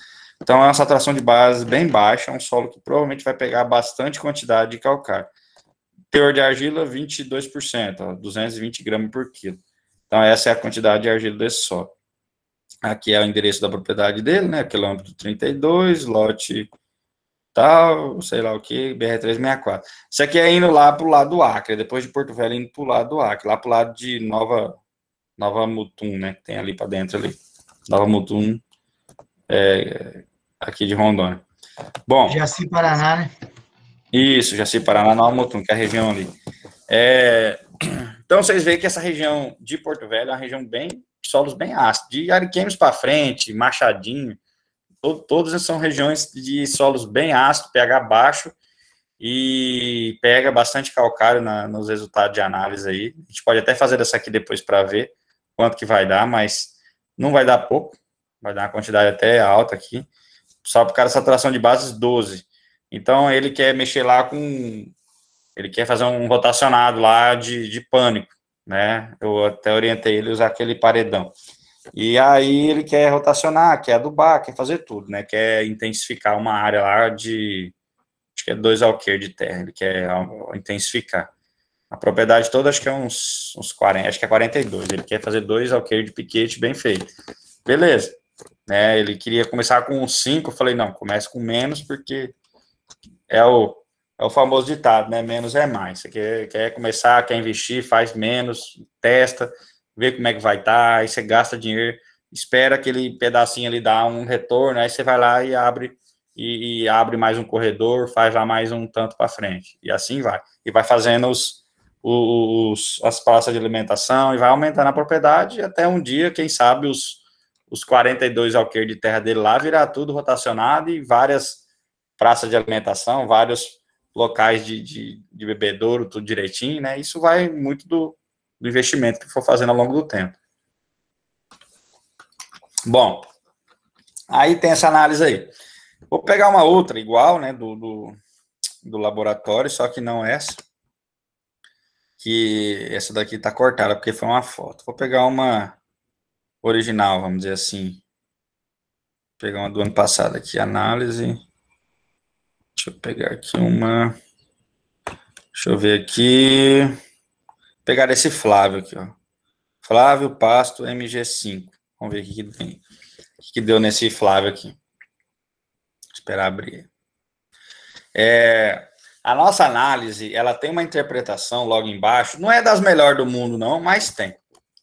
Então, é uma saturação de base bem baixa, é um solo que provavelmente vai pegar bastante quantidade de calcário. Teor de argila, 22%, ó, 220 gramas por quilo. Então, essa é a quantidade de argila desse solo. Aqui é o endereço da propriedade dele, né, quilômetro 32, lote tal, sei lá o que, BR-364. Isso aqui é indo lá para o lado do Acre, depois de Porto Velho, indo para o lado do Acre, lá para o lado de Nova Mutum, né, que tem ali para dentro ali. Nova Mutum, aqui de Rondônia. Bom,
Jaci Paraná, né?
Isso, Jaci Paraná, Nova Mutum, que é a região ali. Então, vocês veem que essa região de Porto Velho é uma região solos bem ácidos, de Ariquemes para frente, Machadinho, todas são regiões de solos bem ácidos, pH baixo, e pega bastante calcário nos resultados de análise aí. A gente pode até fazer essa aqui depois para ver quanto que vai dar, mas não vai dar pouco, vai dar uma quantidade até alta aqui, só por causa da saturação de bases 12. Então, ele quer mexer lá ele quer fazer um rotacionado lá de pânico, né? Eu até orientei ele a usar aquele paredão. E aí ele quer rotacionar, quer adubar, quer fazer tudo, né? Quer intensificar uma área lá acho que é 2 alqueires de terra, ele quer intensificar. A propriedade toda acho que é uns 40, acho que é 42, ele quer fazer 2 alqueires de piquete bem feito. Beleza, né? Ele queria começar com 5, eu falei, não, comece com menos, porque é o famoso ditado, né? Menos é mais. Você quer começar, quer investir, faz menos, testa, vê como é que vai estar, aí você gasta dinheiro, espera aquele pedacinho ali dar um retorno, aí você vai lá e abre mais um corredor, faz lá mais um tanto para frente, e assim vai. E vai fazendo as praças de alimentação, e vai aumentando a propriedade, até um dia, quem sabe, os 42 alqueires de terra dele lá virar tudo rotacionado, e várias praças de alimentação, vários locais de bebedouro, tudo direitinho, né? Isso vai muito do investimento que for fazendo ao longo do tempo. Bom, aí tem essa análise aí. Vou pegar uma outra igual, né, do laboratório, só que não essa, que essa daqui tá cortada, porque foi uma foto. Vou pegar uma original, vamos dizer assim. Vou pegar uma do ano passado aqui, análise. Deixa eu pegar aqui uma. Deixa eu ver aqui. Vou pegar esse Flávio aqui, ó. Flávio Pasto MG5. Vamos ver o que deu nesse Flávio aqui. Vou esperar abrir. A nossa análise, ela tem uma interpretação logo embaixo, não é das melhores do mundo não, mas tem,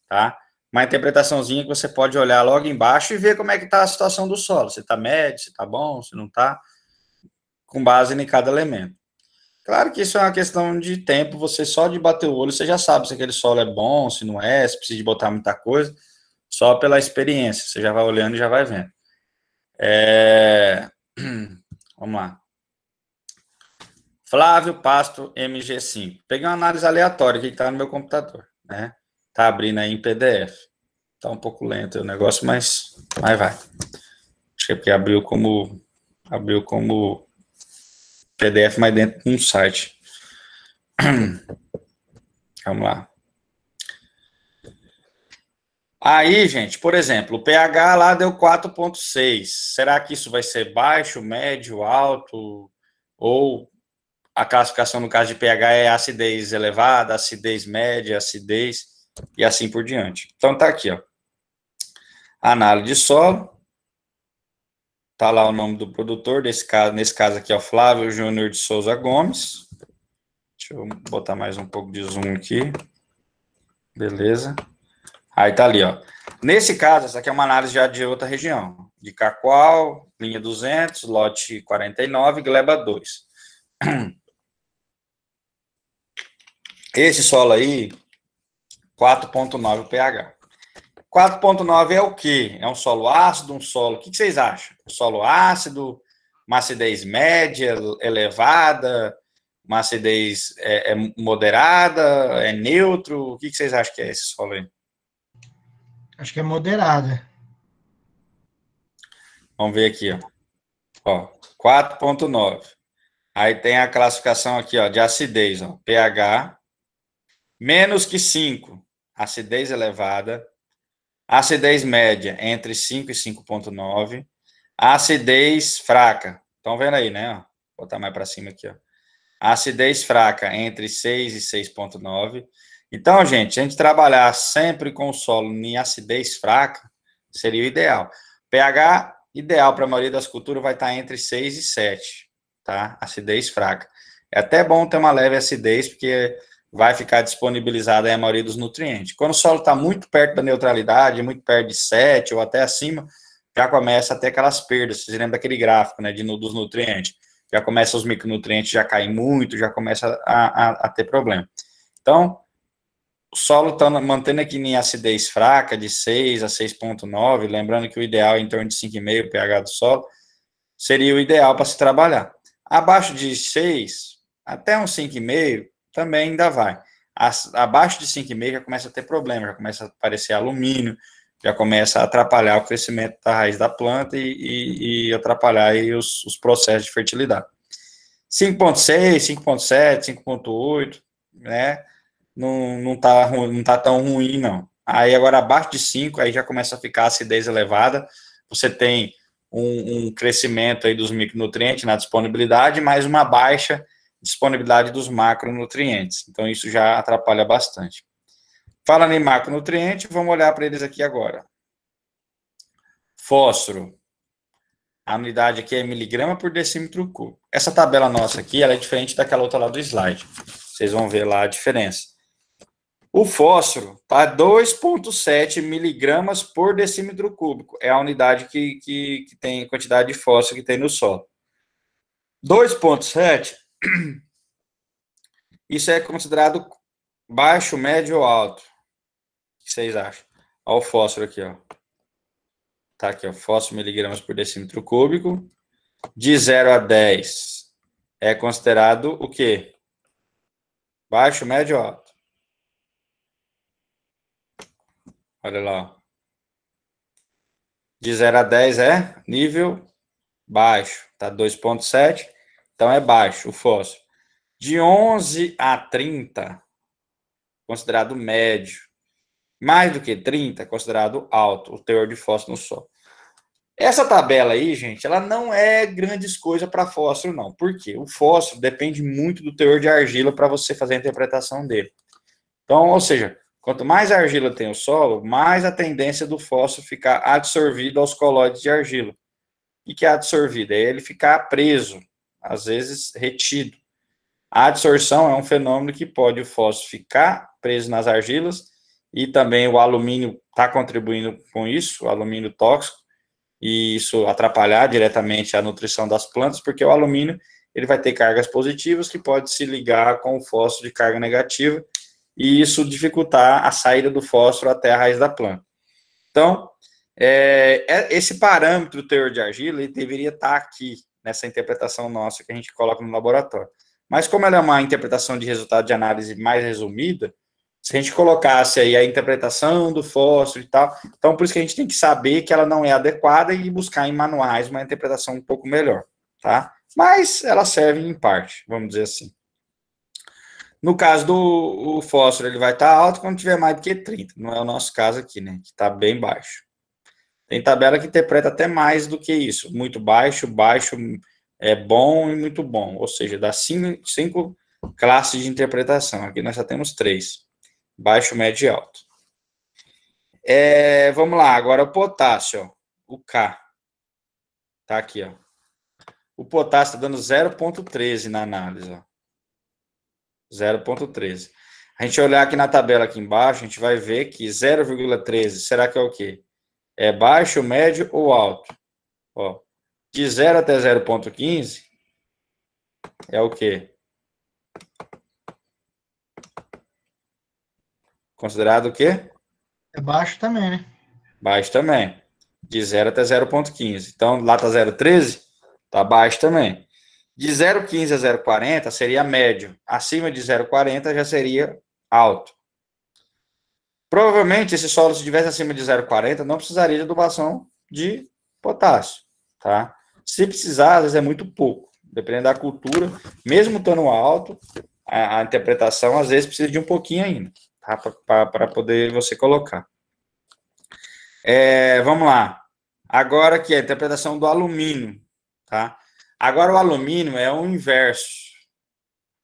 tá? Uma interpretaçãozinha que você pode olhar logo embaixo e ver como é que está a situação do solo, se está médio, se está bom, se não está, com base em cada elemento. Claro que isso é uma questão de tempo, você só de bater o olho, você já sabe se aquele solo é bom, se não é, se precisa de botar muita coisa, só pela experiência, você já vai olhando e já vai vendo. Vamos lá. Flávio Pasto MG5. Peguei uma análise aleatória que está no meu computador, né? Tá abrindo aí em PDF. Tá um pouco lento o negócio, mas vai. Acho que é porque abriu como PDF, mas dentro de um site. Vamos lá. Aí, gente, por exemplo, o pH lá deu 4,6. Será que isso vai ser baixo, médio, alto? Ou a classificação, no caso de pH, é acidez elevada, acidez média, acidez e assim por diante. Então, tá aqui, ó. Análise de solo. Tá lá o nome do produtor, nesse caso aqui é o Flávio Júnior de Souza Gomes. Deixa eu botar mais um pouco de zoom aqui. Beleza. Aí tá ali, ó. Nesse caso, essa aqui é uma análise já de outra região. De Cacoal, linha 200, lote 49, gleba 2. Esse solo aí, 4,9 pH. 4,9 é o quê? É um solo ácido, um solo... O que vocês acham? Um solo ácido, uma acidez média, elevada, uma acidez moderada, é neutro? O que vocês acham que é esse solo aí?
Acho que é moderada.
Vamos ver aqui, ó. 4,9. Aí tem a classificação aqui, ó, de acidez, ó. pH menos que 5, acidez elevada. Acidez média, entre 5 e 5,9. Acidez fraca. Estão vendo aí, né? Vou botar mais para cima aqui, ó. Acidez fraca, entre 6 e 6,9. Então, gente, se a gente trabalhar sempre com o solo em acidez fraca, seria o ideal. pH ideal para a maioria das culturas vai estar entre 6 e 7, tá? Acidez fraca. É até bom ter uma leve acidez, porque vai ficar disponibilizada a maioria dos nutrientes. Quando o solo está muito perto da neutralidade, muito perto de 7 ou até acima, já começa a ter aquelas perdas. Vocês lembram daquele gráfico, né, dos nutrientes? Já começa os micronutrientes já caem muito, já começa a ter problema. Então, o solo está mantendo aqui em acidez fraca, de 6 a 6,9, lembrando que o ideal é em torno de 5,5 pH do solo, seria o ideal para se trabalhar. Abaixo de 6, até uns 5,5, também ainda vai. Abaixo de 5,5 já começa a ter problema, já começa a aparecer alumínio, já começa a atrapalhar o crescimento da raiz da planta e atrapalhar aí os processos de fertilidade. 5,6, 5,7, 5,8, né? Não tá tão ruim, não. Aí agora abaixo de 5, aí já começa a ficar a acidez elevada, você tem um crescimento aí dos micronutrientes na disponibilidade, mais uma baixa disponibilidade dos macronutrientes. Então, isso já atrapalha bastante. Falando em macronutriente, vamos olhar para eles aqui agora. Fósforo. A unidade aqui é miligrama por decímetro cúbico. Essa tabela nossa aqui, ela é diferente daquela outra lá do slide. Vocês vão ver lá a diferença. O fósforo está 2,7 miligramas por decímetro cúbico. É a unidade que tem quantidade de fósforo que tem no solo. 2,7, isso é considerado baixo, médio ou alto? O que vocês acham? Olha o fósforo aqui, ó. Tá aqui, ó, fósforo miligramas por decímetro cúbico. De 0 a 10 é considerado o quê? Baixo, médio ou alto? Olha lá. De 0 a 10 é nível baixo. Tá 2,7. Então é baixo o fósforo. De 11 a 30, considerado médio. Mais do que 30, considerado alto o teor de fósforo no solo. Essa tabela aí, gente, ela não é grandes coisas para fósforo, não. Por quê? O fósforo depende muito do teor de argila para você fazer a interpretação dele. Então, ou seja, quanto mais argila tem o solo, mais a tendência do fósforo ficar absorvido aos colóides de argila. O que é absorvido? É ele ficar preso, às vezes retido. A adsorção é um fenômeno que pode o fósforo ficar preso nas argilas e também o alumínio está contribuindo com isso, o alumínio tóxico, e isso atrapalhar diretamente a nutrição das plantas, porque o alumínio ele vai ter cargas positivas que pode se ligar com o fósforo de carga negativa e isso dificultar a saída do fósforo até a raiz da planta. Então, esse parâmetro teor de argila ele deveria estar aqui, nessa interpretação nossa que a gente coloca no laboratório. Mas como ela é uma interpretação de resultado de análise mais resumida, se a gente colocasse aí a interpretação do fósforo e tal, então por isso que a gente tem que saber que ela não é adequada e buscar em manuais uma interpretação um pouco melhor, tá? Mas ela serve em parte, vamos dizer assim. No caso do fósforo, ele vai estar alto quando tiver mais do que 30, não é o nosso caso aqui, né, que está bem baixo. Tem tabela que interpreta até mais do que isso, muito baixo, baixo é bom e muito bom, ou seja, dá 5 classes de interpretação, aqui nós só temos 3. Baixo, médio e alto. Vamos lá, agora o potássio, ó, o K. Tá aqui, ó. O potássio está dando 0,13 na análise, ó. 0,13. A gente olhar aqui na tabela aqui embaixo, a gente vai ver que 0,13, será que é o quê? É baixo, médio ou alto? Ó, de 0 até 0,15 é o quê? Considerado o quê?
É baixo também, né?
Baixo também. De 0 até 0,15. Então, lá está 0,13, está baixo também. De 0,15 a 0,40 seria médio. Acima de 0,40 já seria alto. Provavelmente, esse solo, se estivesse acima de 0,40, não precisaria de adubação de potássio, tá? Se precisar, às vezes é muito pouco. Dependendo da cultura, mesmo estando alto, a interpretação, às vezes, precisa de um pouquinho ainda. Tá? Para poder você colocar. Vamos lá. Agora aqui a interpretação do alumínio. Tá? Agora o alumínio é o inverso.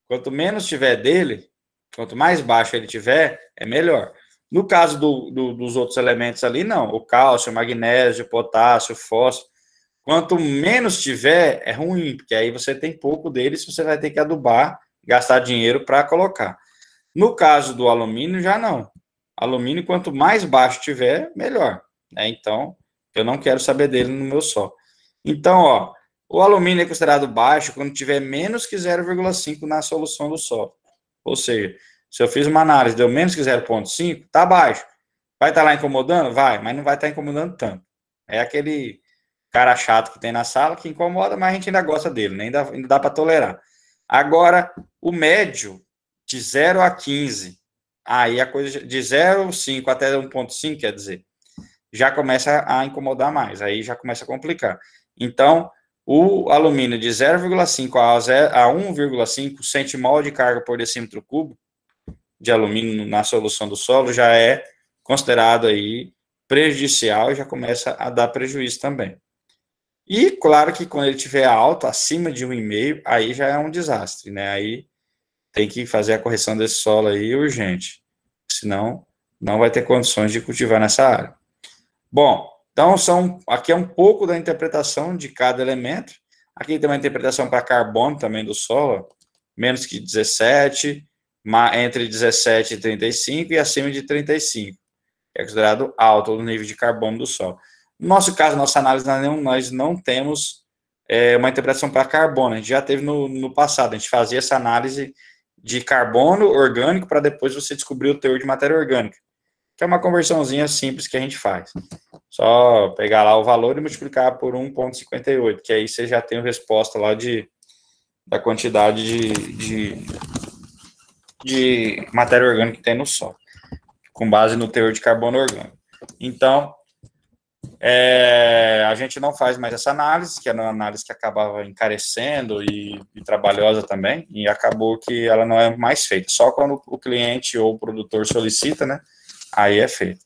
Quanto menos tiver dele, quanto mais baixo ele tiver, é melhor. No caso dos outros elementos ali, não. O cálcio, o magnésio, o potássio, o fósforo. Quanto menos tiver, é ruim, porque aí você tem pouco deles, você vai ter que adubar, gastar dinheiro para colocar. No caso do alumínio, já não. Alumínio, quanto mais baixo tiver, melhor. Né? Então, eu não quero saber dele no meu solo. Então, ó, o alumínio é considerado baixo quando tiver menos que 0,5 na solução do solo. Ou seja, Se eu fiz uma análise, deu menos que 0,5, tá baixo. Vai estar lá incomodando? Vai, mas não vai estar incomodando tanto. É aquele cara chato que tem na sala que incomoda, mas a gente ainda gosta dele, né? Ainda dá para tolerar. Agora, o médio, de 0 a 15, aí a coisa de 0,5 até 1,5, quer dizer, já começa a incomodar mais, aí já começa a complicar. Então, o alumínio de 0,5 a 1,5 centimol de carga por decímetro cúbico de alumínio na solução do solo já é considerado aí prejudicial e já começa a dar prejuízo também. E, claro que quando ele estiver alto, acima de 1,5, aí já é um desastre, né? Aí tem que fazer a correção desse solo aí urgente, senão não vai ter condições de cultivar nessa área. Bom, então aqui é um pouco da interpretação de cada elemento. Aqui tem uma interpretação para carbono também do solo, menos que 17, entre 17 e 35 e acima de 35. É considerado alto o nível de carbono do solo. No nosso caso, nossa análise, nós não temos uma interpretação para carbono. A gente já teve no passado, a gente fazia essa análise de carbono orgânico para depois você descobrir o teor de matéria orgânica, que é uma conversãozinha simples que a gente faz. Só pegar lá o valor e multiplicar por 1,58, que aí você já tem a resposta lá da quantidade de matéria orgânica que tem no solo, com base no teor de carbono orgânico. Então, a gente não faz mais essa análise, que era uma análise que acabava encarecendo e trabalhosa também, e acabou que ela não é mais feita, só quando o cliente ou o produtor solicita, né, aí é feita.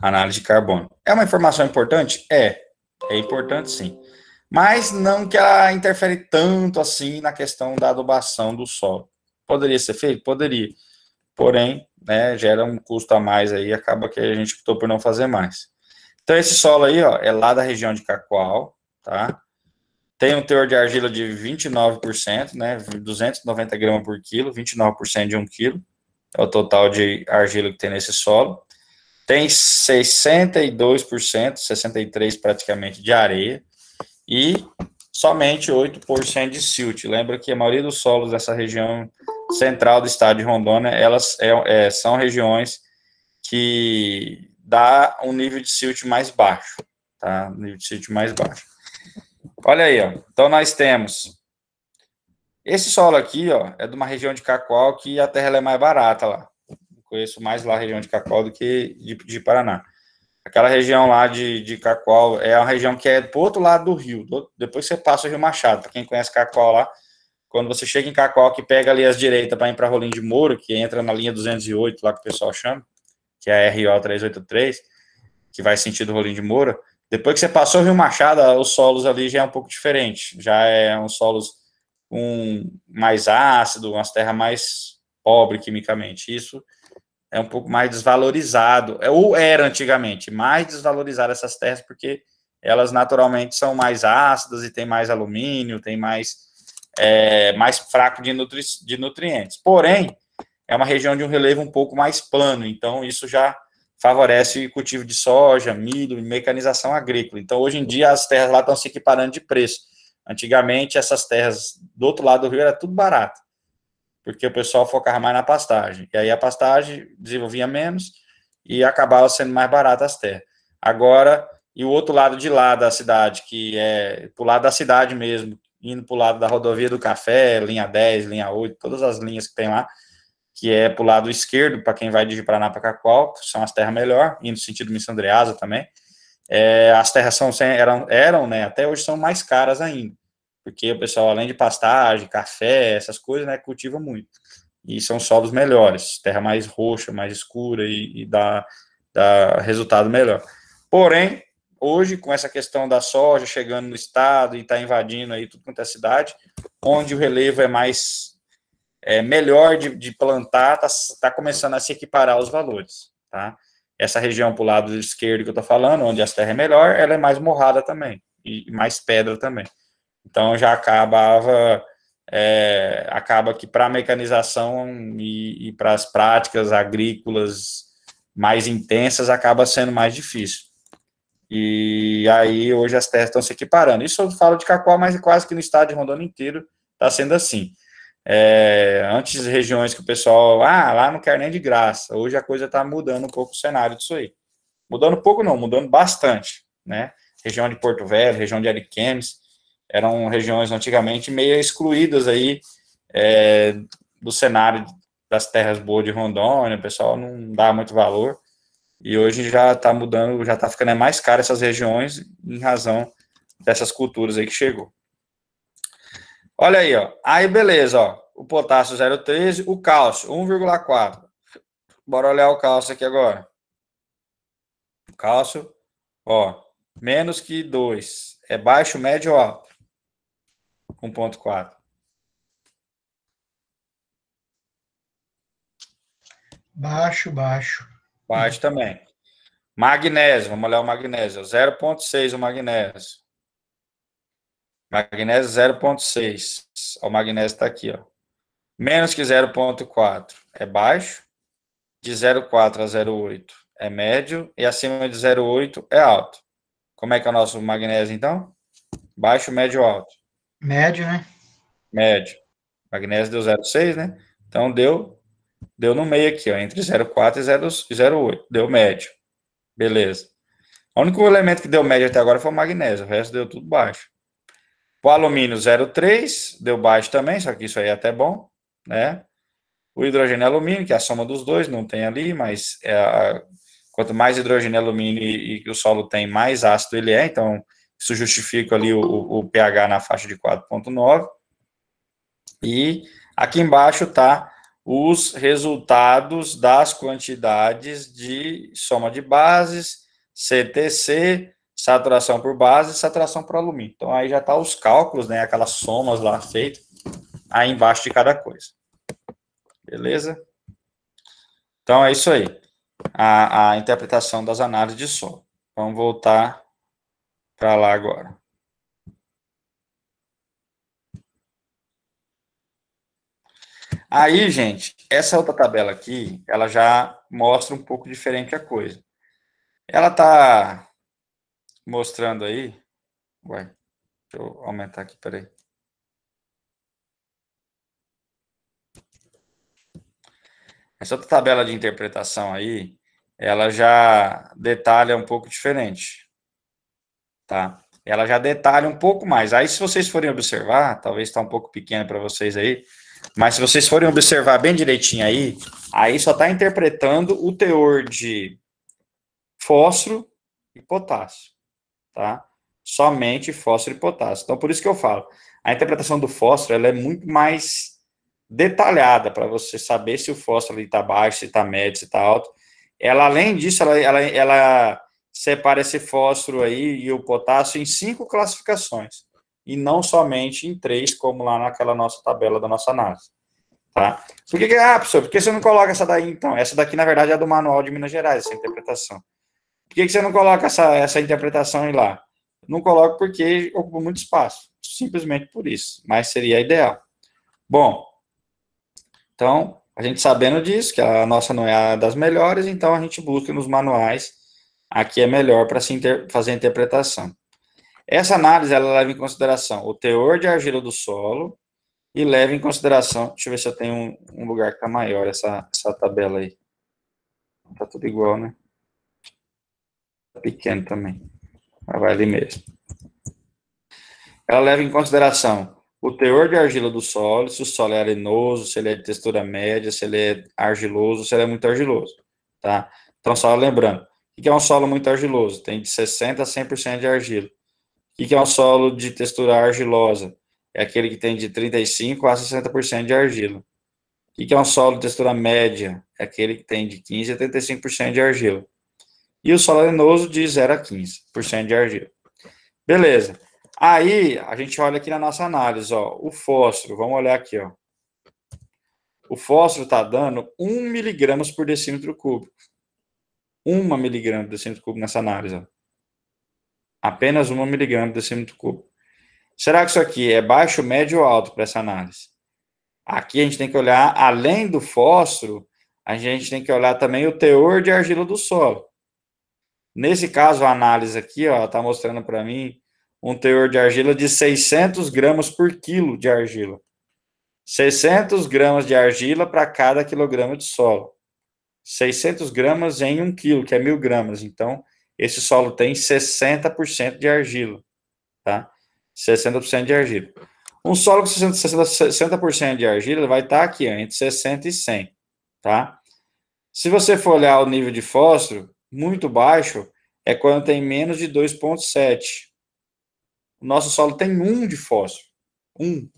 Análise de carbono. É uma informação importante? É importante sim, mas não que ela interfere tanto assim na questão da adubação do solo. Poderia ser feito? Poderia, porém, né, gera um custo a mais aí, acaba que a gente optou por não fazer mais. Então, esse solo aí, ó, é lá da região de Cacoal, tá? Tem um teor de argila de 29%, né, 290 gramas por quilo, 29% de 1 quilo, é o total de argila que tem nesse solo. Tem 62%, 63% praticamente de areia, e somente 8% de silt. Lembra que a maioria dos solos dessa região central do estado de Rondônia, elas são regiões que dá um nível de silt mais baixo, tá? Nível de silt mais baixo. Olha aí, ó. Então nós temos esse solo aqui, ó, é de uma região de Cacoal que a terra é mais barata lá. Eu conheço mais lá a região de Cacoal do que de Paraná. Aquela região lá de Cacoal é uma região que é pro outro lado do rio. Depois você passa o Rio Machado. Para quem conhece Cacoal lá, quando você chega em Cacoal, que pega ali as direitas para ir para Rolim de Moura, que entra na linha 208, lá que o pessoal chama, que é a RO 383, que vai sentido Rolim de Moura. Depois que você passou o Rio Machado, os solos ali já é um pouco diferente. Já é uns solos mais ácido, umas terras mais pobres quimicamente. Isso é um pouco mais desvalorizado, ou era antigamente, mais desvalorizado essas terras, porque elas naturalmente são mais ácidas e tem mais alumínio, tem mais fraco de nutrientes. Porém, é uma região de um relevo um pouco mais plano, então isso já favorece o cultivo de soja, milho, mecanização agrícola. Então, hoje em dia, as terras lá estão se equiparando de preço. Antigamente, essas terras do outro lado do rio era tudo barato, porque o pessoal focava mais na pastagem. E aí a pastagem desenvolvia menos e acabava sendo mais barata as terras. Agora, e o outro lado de lá da cidade, que é pro lado da cidade mesmo, indo pro lado da rodovia do Café, linha 10, linha 8, todas as linhas que tem lá, que é pro lado esquerdo, para quem vai de Paraná para Cacoal, são as terras melhor, indo no sentido Missa Andreasa também. As terras eram, né, até hoje são mais caras ainda, porque o pessoal, além de pastagem, café, essas coisas, né, cultiva muito. E são solos melhores, terra mais roxa, mais escura e dá resultado melhor. Porém, hoje, com essa questão da soja chegando no estado e está invadindo aí tudo quanto é cidade, onde o relevo é mais melhor de plantar, tá começando a se equiparar os valores, tá? Essa região para o lado esquerdo que eu estou falando, onde a terra é melhor, ela é mais morrada também, e mais pedra também. Então, já acaba que para a mecanização e para as práticas agrícolas mais intensas, acaba sendo mais difícil. E aí, hoje, as terras estão se equiparando. Isso eu falo de Cacoal, mas quase que no estado de Rondônia inteiro está sendo assim. Antes, regiões que o pessoal, lá não quer nem de graça. Hoje a coisa está mudando um pouco o cenário disso aí. Mudando um pouco não, mudando bastante, né? Região de Porto Velho, região de Ariquemes, eram regiões antigamente meio excluídas aí do cenário das terras boas de Rondônia, o pessoal não dá muito valor, e hoje já está mudando, já está ficando mais caro essas regiões em razão dessas culturas aí que chegou. Olha aí, ó. Aí, beleza, ó. O potássio 0,13, o cálcio 1,4. Bora olhar o cálcio aqui agora. O cálcio, ó, menos que 2. É baixo, médio ou alto? 1,4.
Baixo, baixo.
Baixo também. Magnésio, vamos olhar o magnésio. 0,6 o magnésio. Magnésio 0,6. O magnésio está aqui, ó. Menos que 0,4 é baixo. De 0,4 a 0,8 é médio. E acima de 0,8 é alto. Como é que é o nosso magnésio, então? Baixo, médio ou alto?
Médio, né?
Médio. Magnésio deu 0,6, né? Então deu no meio aqui, ó, entre 0,4 e 0,8. Deu médio. Beleza. O único elemento que deu médio até agora foi o magnésio. O resto deu tudo baixo. O alumínio 0,3, deu baixo também, só que isso aí é até bom, né? O hidrogênio e alumínio, que é a soma dos dois, não tem ali, mas quanto mais hidrogênio e alumínio e o solo tem, mais ácido ele é, então isso justifica ali o pH na faixa de 4,9. E aqui embaixo tá os resultados das quantidades de soma de bases, CTC, saturação por base e saturação por alumínio. Então, aí já tá os cálculos, né, aquelas somas lá feitas, aí embaixo de cada coisa. Beleza? Então, é isso aí. A interpretação das análises de solo. Vamos voltar para lá agora. Aí, gente, essa outra tabela aqui, ela já mostra um pouco diferente a coisa. Ela está mostrando aí. Ué, deixa eu aumentar aqui, peraí. Essa outra tabela de interpretação aí, ela já detalha um pouco diferente. Tá? Ela já detalha um pouco mais. Aí, se vocês forem observar, talvez está um pouco pequeno para vocês aí, mas se vocês forem observar bem direitinho aí só está interpretando o teor de fósforo e potássio, tá? Somente fósforo e potássio. Então, por isso que eu falo, a interpretação do fósforo, ela é muito mais detalhada para você saber se o fósforo está baixo, se está médio, se está alto. Ela, além disso, ela separa esse fósforo aí e o potássio em 5 classificações, e não somente em 3, como lá naquela nossa tabela da nossa análise. Tá? Professor, por que você não coloca essa daí, então? Essa daqui, na verdade, é do Manual de Minas Gerais, essa interpretação. Por que você não coloca essa interpretação aí lá? Não coloco porque ocupa muito espaço. Simplesmente por isso. Mas seria ideal. Bom, então, a gente sabendo disso, que a nossa não é a das melhores, então a gente busca nos manuais. Aqui é melhor para fazer a interpretação. Essa análise, ela leva em consideração o teor de argila do solo e leva em consideração... Deixa eu ver se eu tenho um lugar que está maior, essa tabela aí. Está tudo igual, né? Pequeno também, mas vai ali mesmo. Ela leva em consideração o teor de argila do solo, se o solo é arenoso, se ele é de textura média, se ele é argiloso, se ele é muito argiloso, tá? Então, só lembrando, o que é um solo muito argiloso? Tem de 60% a 100% de argila. O que é um solo de textura argilosa? É aquele que tem de 35% a 60% de argila. O que é um solo de textura média? É aquele que tem de 15% a 35% de argila. E o solo arenoso de 0 a 15% de argila. Beleza. Aí, a gente olha aqui na nossa análise, ó, o fósforo, vamos olhar aqui, ó. O fósforo está dando 1 miligramas por decímetro cúbico. 1 miligrama por decímetro cúbico nessa análise, ó. Apenas 1 miligrama por decímetro cúbico. Será que isso aqui é baixo, médio ou alto para essa análise? Aqui a gente tem que olhar, além do fósforo, a gente tem que olhar também o teor de argila do solo. Nesse caso, a análise aqui, ó, está mostrando para mim um teor de argila de 600 gramas por quilo de argila. 600 gramas de argila para cada quilograma de solo. 600 gramas em 1 quilo, que é 1.000 gramas. Então, esse solo tem 60% de argila, tá? 60% de argila. Um solo com 60% de argila vai estar aqui, ó, entre 60 e 100, tá? Se você for olhar o nível de fósforo, muito baixo, é quando tem menos de 2,7. O nosso solo tem 1 de fósforo. 1.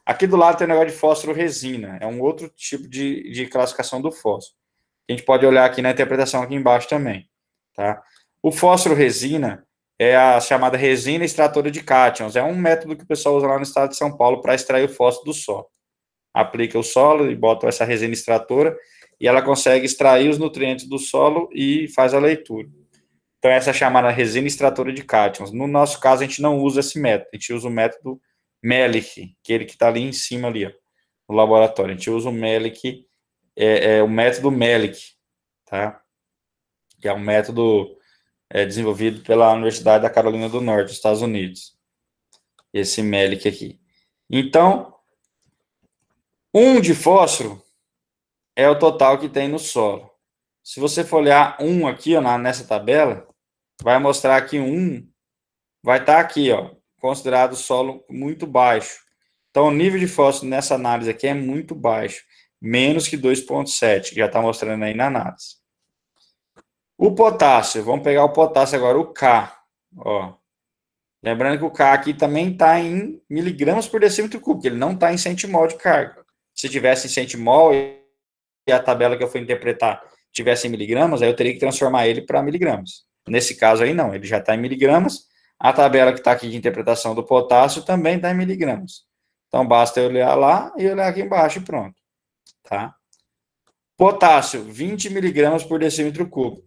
Aqui do lado tem o negócio de fósforo resina. É um outro tipo de classificação do fósforo. A gente pode olhar aqui na interpretação aqui embaixo também, tá? O fósforo resina é a chamada resina extratora de cátions. É um método que o pessoal usa lá no estado de São Paulo para extrair o fósforo do solo. Aplica o solo e bota essa resina extratora e ela consegue extrair os nutrientes do solo e faz a leitura. Então, essa é a chamada resina extratora de cátions. No nosso caso, a gente não usa esse método. A gente usa o método Melick, aquele que está ali em cima, ali, ó, no laboratório. A gente usa o Melick, o método Melick, tá? Que é um método desenvolvido pela Universidade da Carolina do Norte, dos Estados Unidos. Esse Melick aqui. Então, 1 de fósforo é o total que tem no solo. Se você for olhar 1 aqui, ó, nessa tabela, vai mostrar que 1 vai estar aqui, ó, considerado solo muito baixo. Então, o nível de fósforo nessa análise aqui é muito baixo, menos que 2,7, que já está mostrando aí na análise. O potássio, vamos pegar o potássio agora, o K, ó. Lembrando que o K aqui também está em miligramas por decímetro cúbico, ele não está em centimol de carga. Se tivesse em centimol e a tabela que eu fui interpretar tivesse em miligramas, aí eu teria que transformar ele para miligramas. Nesse caso aí não, ele já está em miligramas. A tabela que está aqui de interpretação do potássio também está em miligramas. Então, basta eu olhar lá e olhar aqui embaixo e pronto. Tá? Potássio, 20 miligramas por decímetro cúbico.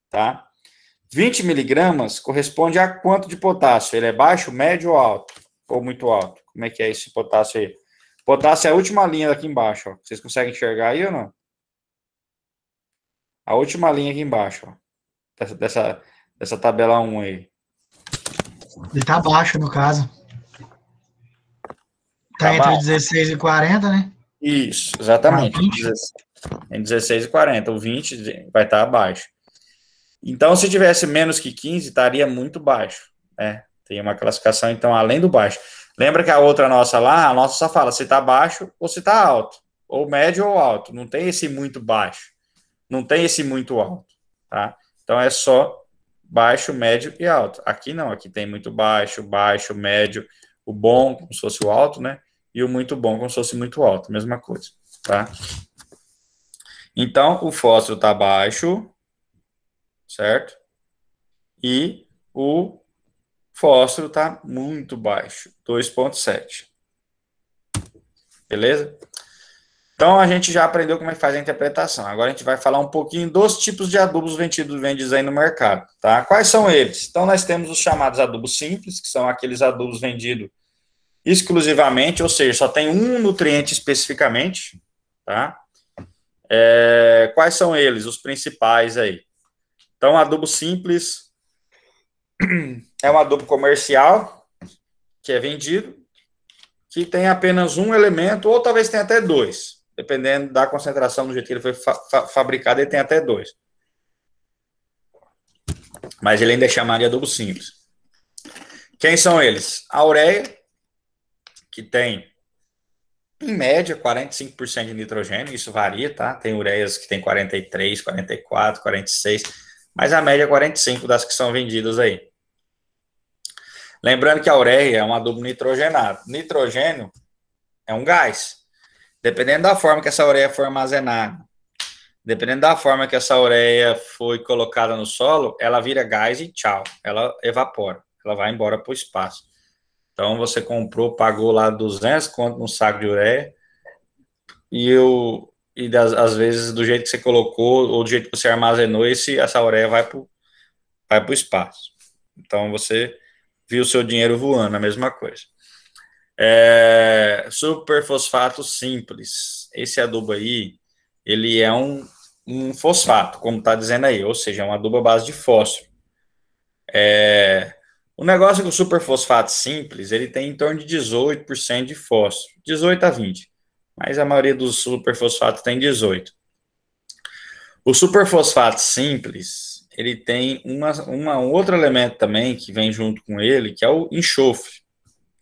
Tá? 20 miligramas corresponde a quanto de potássio? Ele é baixo, médio ou alto? Ou muito alto? Como é que é esse potássio aí? Potássio é a última linha aqui embaixo. Ó. Vocês conseguem enxergar aí ou não? A última linha aqui embaixo. Ó. Dessa tabela 1 aí.
Ele está baixo, no caso. Está entre 16 e 40, né?
Isso, exatamente. Em 16 e 40. O 20 vai estar abaixo. Então, se tivesse menos que 15, estaria muito baixo. Né? Tem uma classificação, então, além do baixo. Lembra que a outra nossa lá, a nossa só fala se está baixo ou se está alto. Ou médio ou alto. Não tem esse muito baixo. Não tem esse muito alto. Tá? Então, é só baixo, médio e alto. Aqui não, aqui tem muito baixo, baixo, médio, o bom, como se fosse o alto, né? E o muito bom, como se fosse muito alto, mesma coisa, tá? Então, o fósforo está baixo, certo? E o fósforo está muito baixo, 2,7. Beleza? Então, a gente já aprendeu como é que faz a interpretação. Agora, a gente vai falar um pouquinho dos tipos de adubos vendidos aí no mercado, tá? Quais são eles? Então, nós temos os chamados adubos simples, que são aqueles adubos vendidos exclusivamente, ou seja, só tem um nutriente especificamente, tá? Quais são eles, os principais aí? Então, adubo simples é um adubo comercial que é vendido, que tem apenas um elemento, ou talvez tenha até dois. Dependendo da concentração, do jeito que ele foi fabricado, ele tem até dois. Mas ele ainda é chamado de adubo simples. Quem são eles? A ureia, que tem, em média, 45% de nitrogênio. Isso varia, tá? Tem ureias que tem 43, 44, 46, mas a média é 45 das que são vendidas aí. Lembrando que a ureia é um adubo nitrogenado. Nitrogênio é um gás. Dependendo da forma que essa ureia for armazenada, dependendo da forma que essa ureia foi colocada no solo, ela vira gás e tchau, ela evapora, ela vai embora para o espaço. Então, você comprou, pagou lá 200 conto no saco de ureia, às vezes, do jeito que você colocou, ou do jeito que você armazenou, essa ureia vai para o espaço. Então, você viu o seu dinheiro voando, a mesma coisa. Superfosfato simples. Esse adubo aí, ele é um fosfato, como está dizendo aí, ou seja, é um adubo à base de fósforo. O negócio é que o superfosfato simples, ele tem em torno de 18% de fósforo, 18 a 20, mas a maioria dos superfosfatos tem 18. O superfosfato simples, ele tem um outro elemento também que vem junto com ele, que é o enxofre,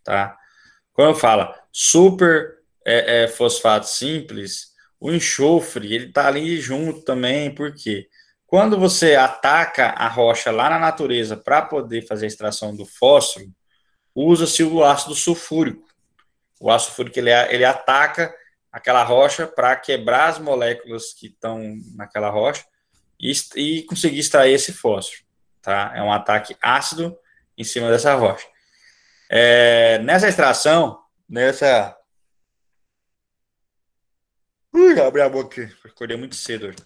tá? Quando eu falo fosfato simples, o enxofre, ele tá ali junto também, porque quando você ataca a rocha lá na natureza para poder fazer a extração do fósforo, usa-se o ácido sulfúrico. O ácido sulfúrico, ele ataca aquela rocha para quebrar as moléculas que estão naquela rocha e conseguir extrair esse fósforo, tá? É um ataque ácido em cima dessa rocha. Nessa extração, abri a boca aqui, acordei muito cedo hoje.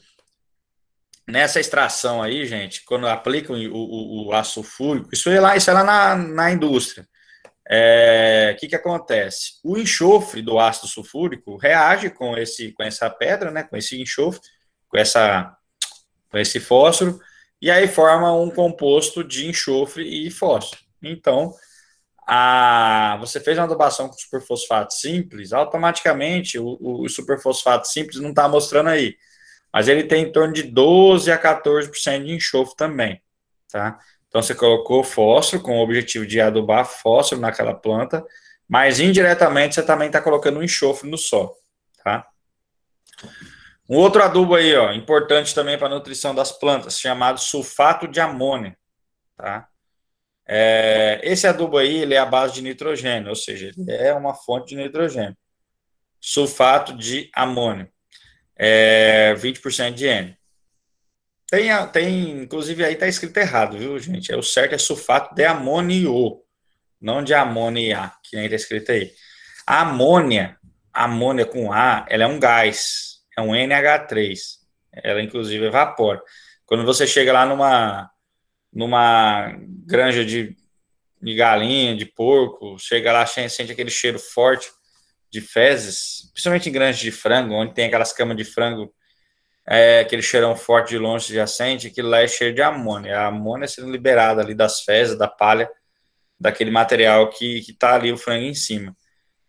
Nessa extração aí, gente, quando aplicam o ácido sulfúrico, isso é lá na indústria. Que acontece? O enxofre do ácido sulfúrico reage com essa pedra, né, com esse enxofre, com esse fósforo, e aí forma um composto de enxofre e fósforo. Então, você fez uma adubação com superfosfato simples, automaticamente o superfosfato simples não está mostrando aí, mas ele tem em torno de 12 a 14% de enxofre também, tá? Então, você colocou fósforo com o objetivo de adubar fósforo naquela planta, mas indiretamente você também está colocando um enxofre no solo, tá? Um outro adubo aí, ó, importante também para a nutrição das plantas, chamado sulfato de amônia, tá? Esse adubo aí, ele é a base de nitrogênio, ou seja, ele é uma fonte de nitrogênio. Sulfato de amônio, 20% de N. Inclusive aí está escrito errado, viu, gente? O certo é sulfato de amônio, não de amônia, que nem está escrito aí. A amônia com A, ela é um gás, é um NH3. Ela, inclusive, evapora. Quando você chega lá numa granja de galinha, de porco, chega lá, sente aquele cheiro forte de fezes, principalmente em granjas de frango, onde tem aquelas camas de frango, aquele cheirão forte de longe já sente, aquilo lá é cheiro de amônia. A amônia sendo liberada ali das fezes, da palha, daquele material que tá ali o frango em cima.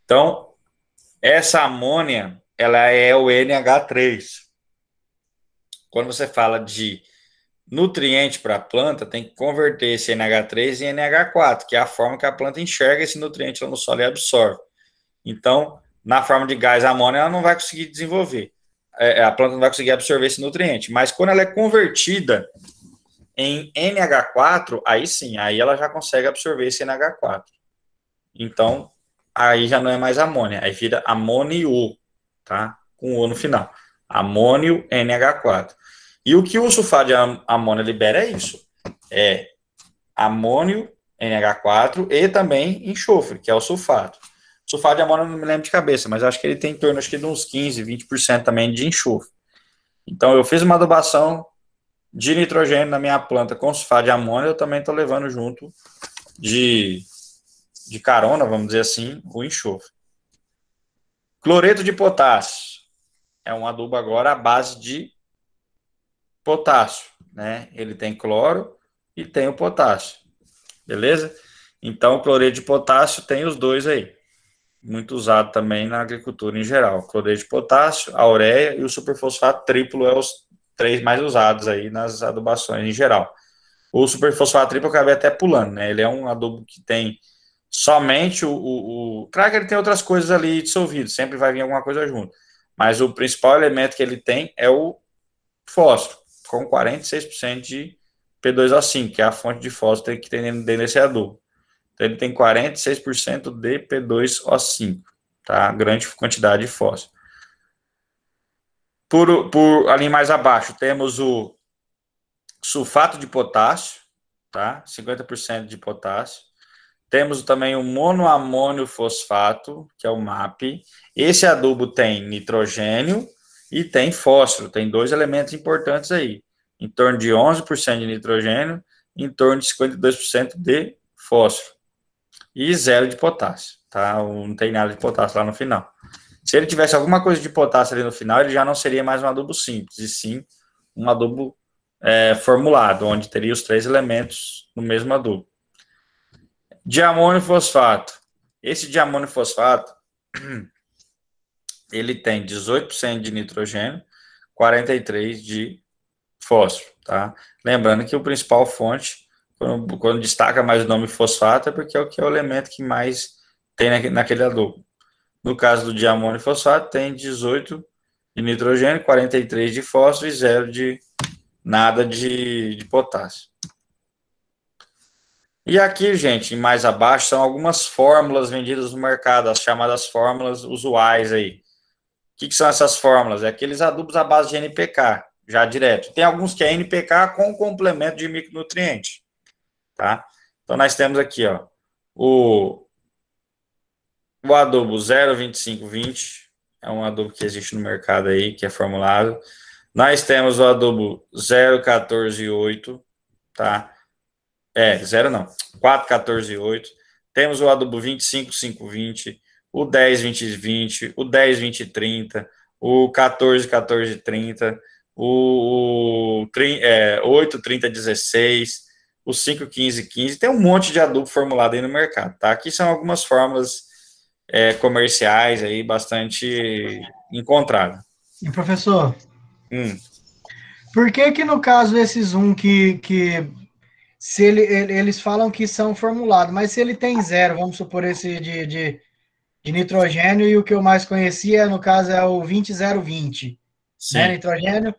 Então, essa amônia, ela é o NH3. Quando você fala de nutriente para a planta, tem que converter esse NH3 em NH4, que é a forma que a planta enxerga esse nutriente lá no solo e absorve. Então, na forma de gás amônia, ela não vai conseguir desenvolver. A planta não vai conseguir absorver esse nutriente. Mas quando ela é convertida em NH4, aí sim, aí ela já consegue absorver esse NH4. Então, aí já não é mais amônia, aí vira amônio, tá? Com O no final. Amônio NH4. E o que o sulfato de amônia libera é isso. É amônio NH4 e também enxofre, que é o sulfato. Sulfato de amônia eu não me lembro de cabeça, mas acho que ele tem em torno de uns 15, 20% também de enxofre. Então, eu fiz uma adubação de nitrogênio na minha planta com sulfato de amônia, eu também estou levando junto de carona, vamos dizer assim, o enxofre. Cloreto de potássio é um adubo agora à base de potássio, né? Ele tem cloro e tem o potássio, beleza? Então, o cloreto de potássio tem os dois aí, muito usado também na agricultura em geral. Cloreto de potássio, a ureia e o superfosfato triplo é os 3 mais usados aí nas adubações em geral. O superfosfato triplo eu acabei até pulando, né? Ele é um adubo que tem somente claro que ele tem outras coisas ali dissolvidas, sempre vai vir alguma coisa junto, mas o principal elemento que ele tem é o fósforo, com 46% de P2O5, que é a fonte de fósforo que tem dentro desse adubo. Então, ele tem 46% de P2O5, tá? Grande quantidade de fósforo. Ali mais abaixo, temos o sulfato de potássio, tá? 50% de potássio. Temos também o monoamônio fosfato, que é o MAP. Esse adubo tem nitrogênio e tem fósforo, tem 2 elementos importantes aí. Em torno de 11% de nitrogênio, em torno de 52% de fósforo. E 0 de potássio, tá? Não tem nada de potássio lá no final. Se ele tivesse alguma coisa de potássio ali no final, ele já não seria mais um adubo simples, e sim um adubo formulado, onde teria os 3 elementos no mesmo adubo. Diamônio fosfato. Esse diamônio fosfato, ele tem 18% de nitrogênio, 43% de fósforo, tá? Lembrando que o principal fonte, quando destaca mais o nome fosfato, é porque é o elemento que mais tem naquele adubo. No caso do diamônio fosfato, tem 18 de nitrogênio, 43 de fósforo e 0 de nada de potássio. E aqui, gente, mais abaixo, são algumas fórmulas vendidas no mercado, as chamadas fórmulas usuais aí. O que são essas fórmulas? É aqueles adubos à base de NPK, já direto. Tem alguns que é NPK com complemento de micronutriente, tá? Então, nós temos aqui, ó, o adubo 0,2520, é um adubo que existe no mercado aí, que é formulado. Nós temos o adubo 0,148, tá? 0 não, 4,148. Temos o adubo 25,520, o 10,20,20, o 10,20,30, o 14,14,30, o 8,30,16, o 5,15,15. Tem um monte de adubo formulado aí no mercado, tá? Aqui são algumas fórmulas comerciais aí bastante encontradas.
E professor, por que no caso esses que se eles falam que são formulados, mas se ele tem 0, vamos supor esse de nitrogênio, e o que eu mais conhecia, no caso, é o 20,020, né? Nitrogênio,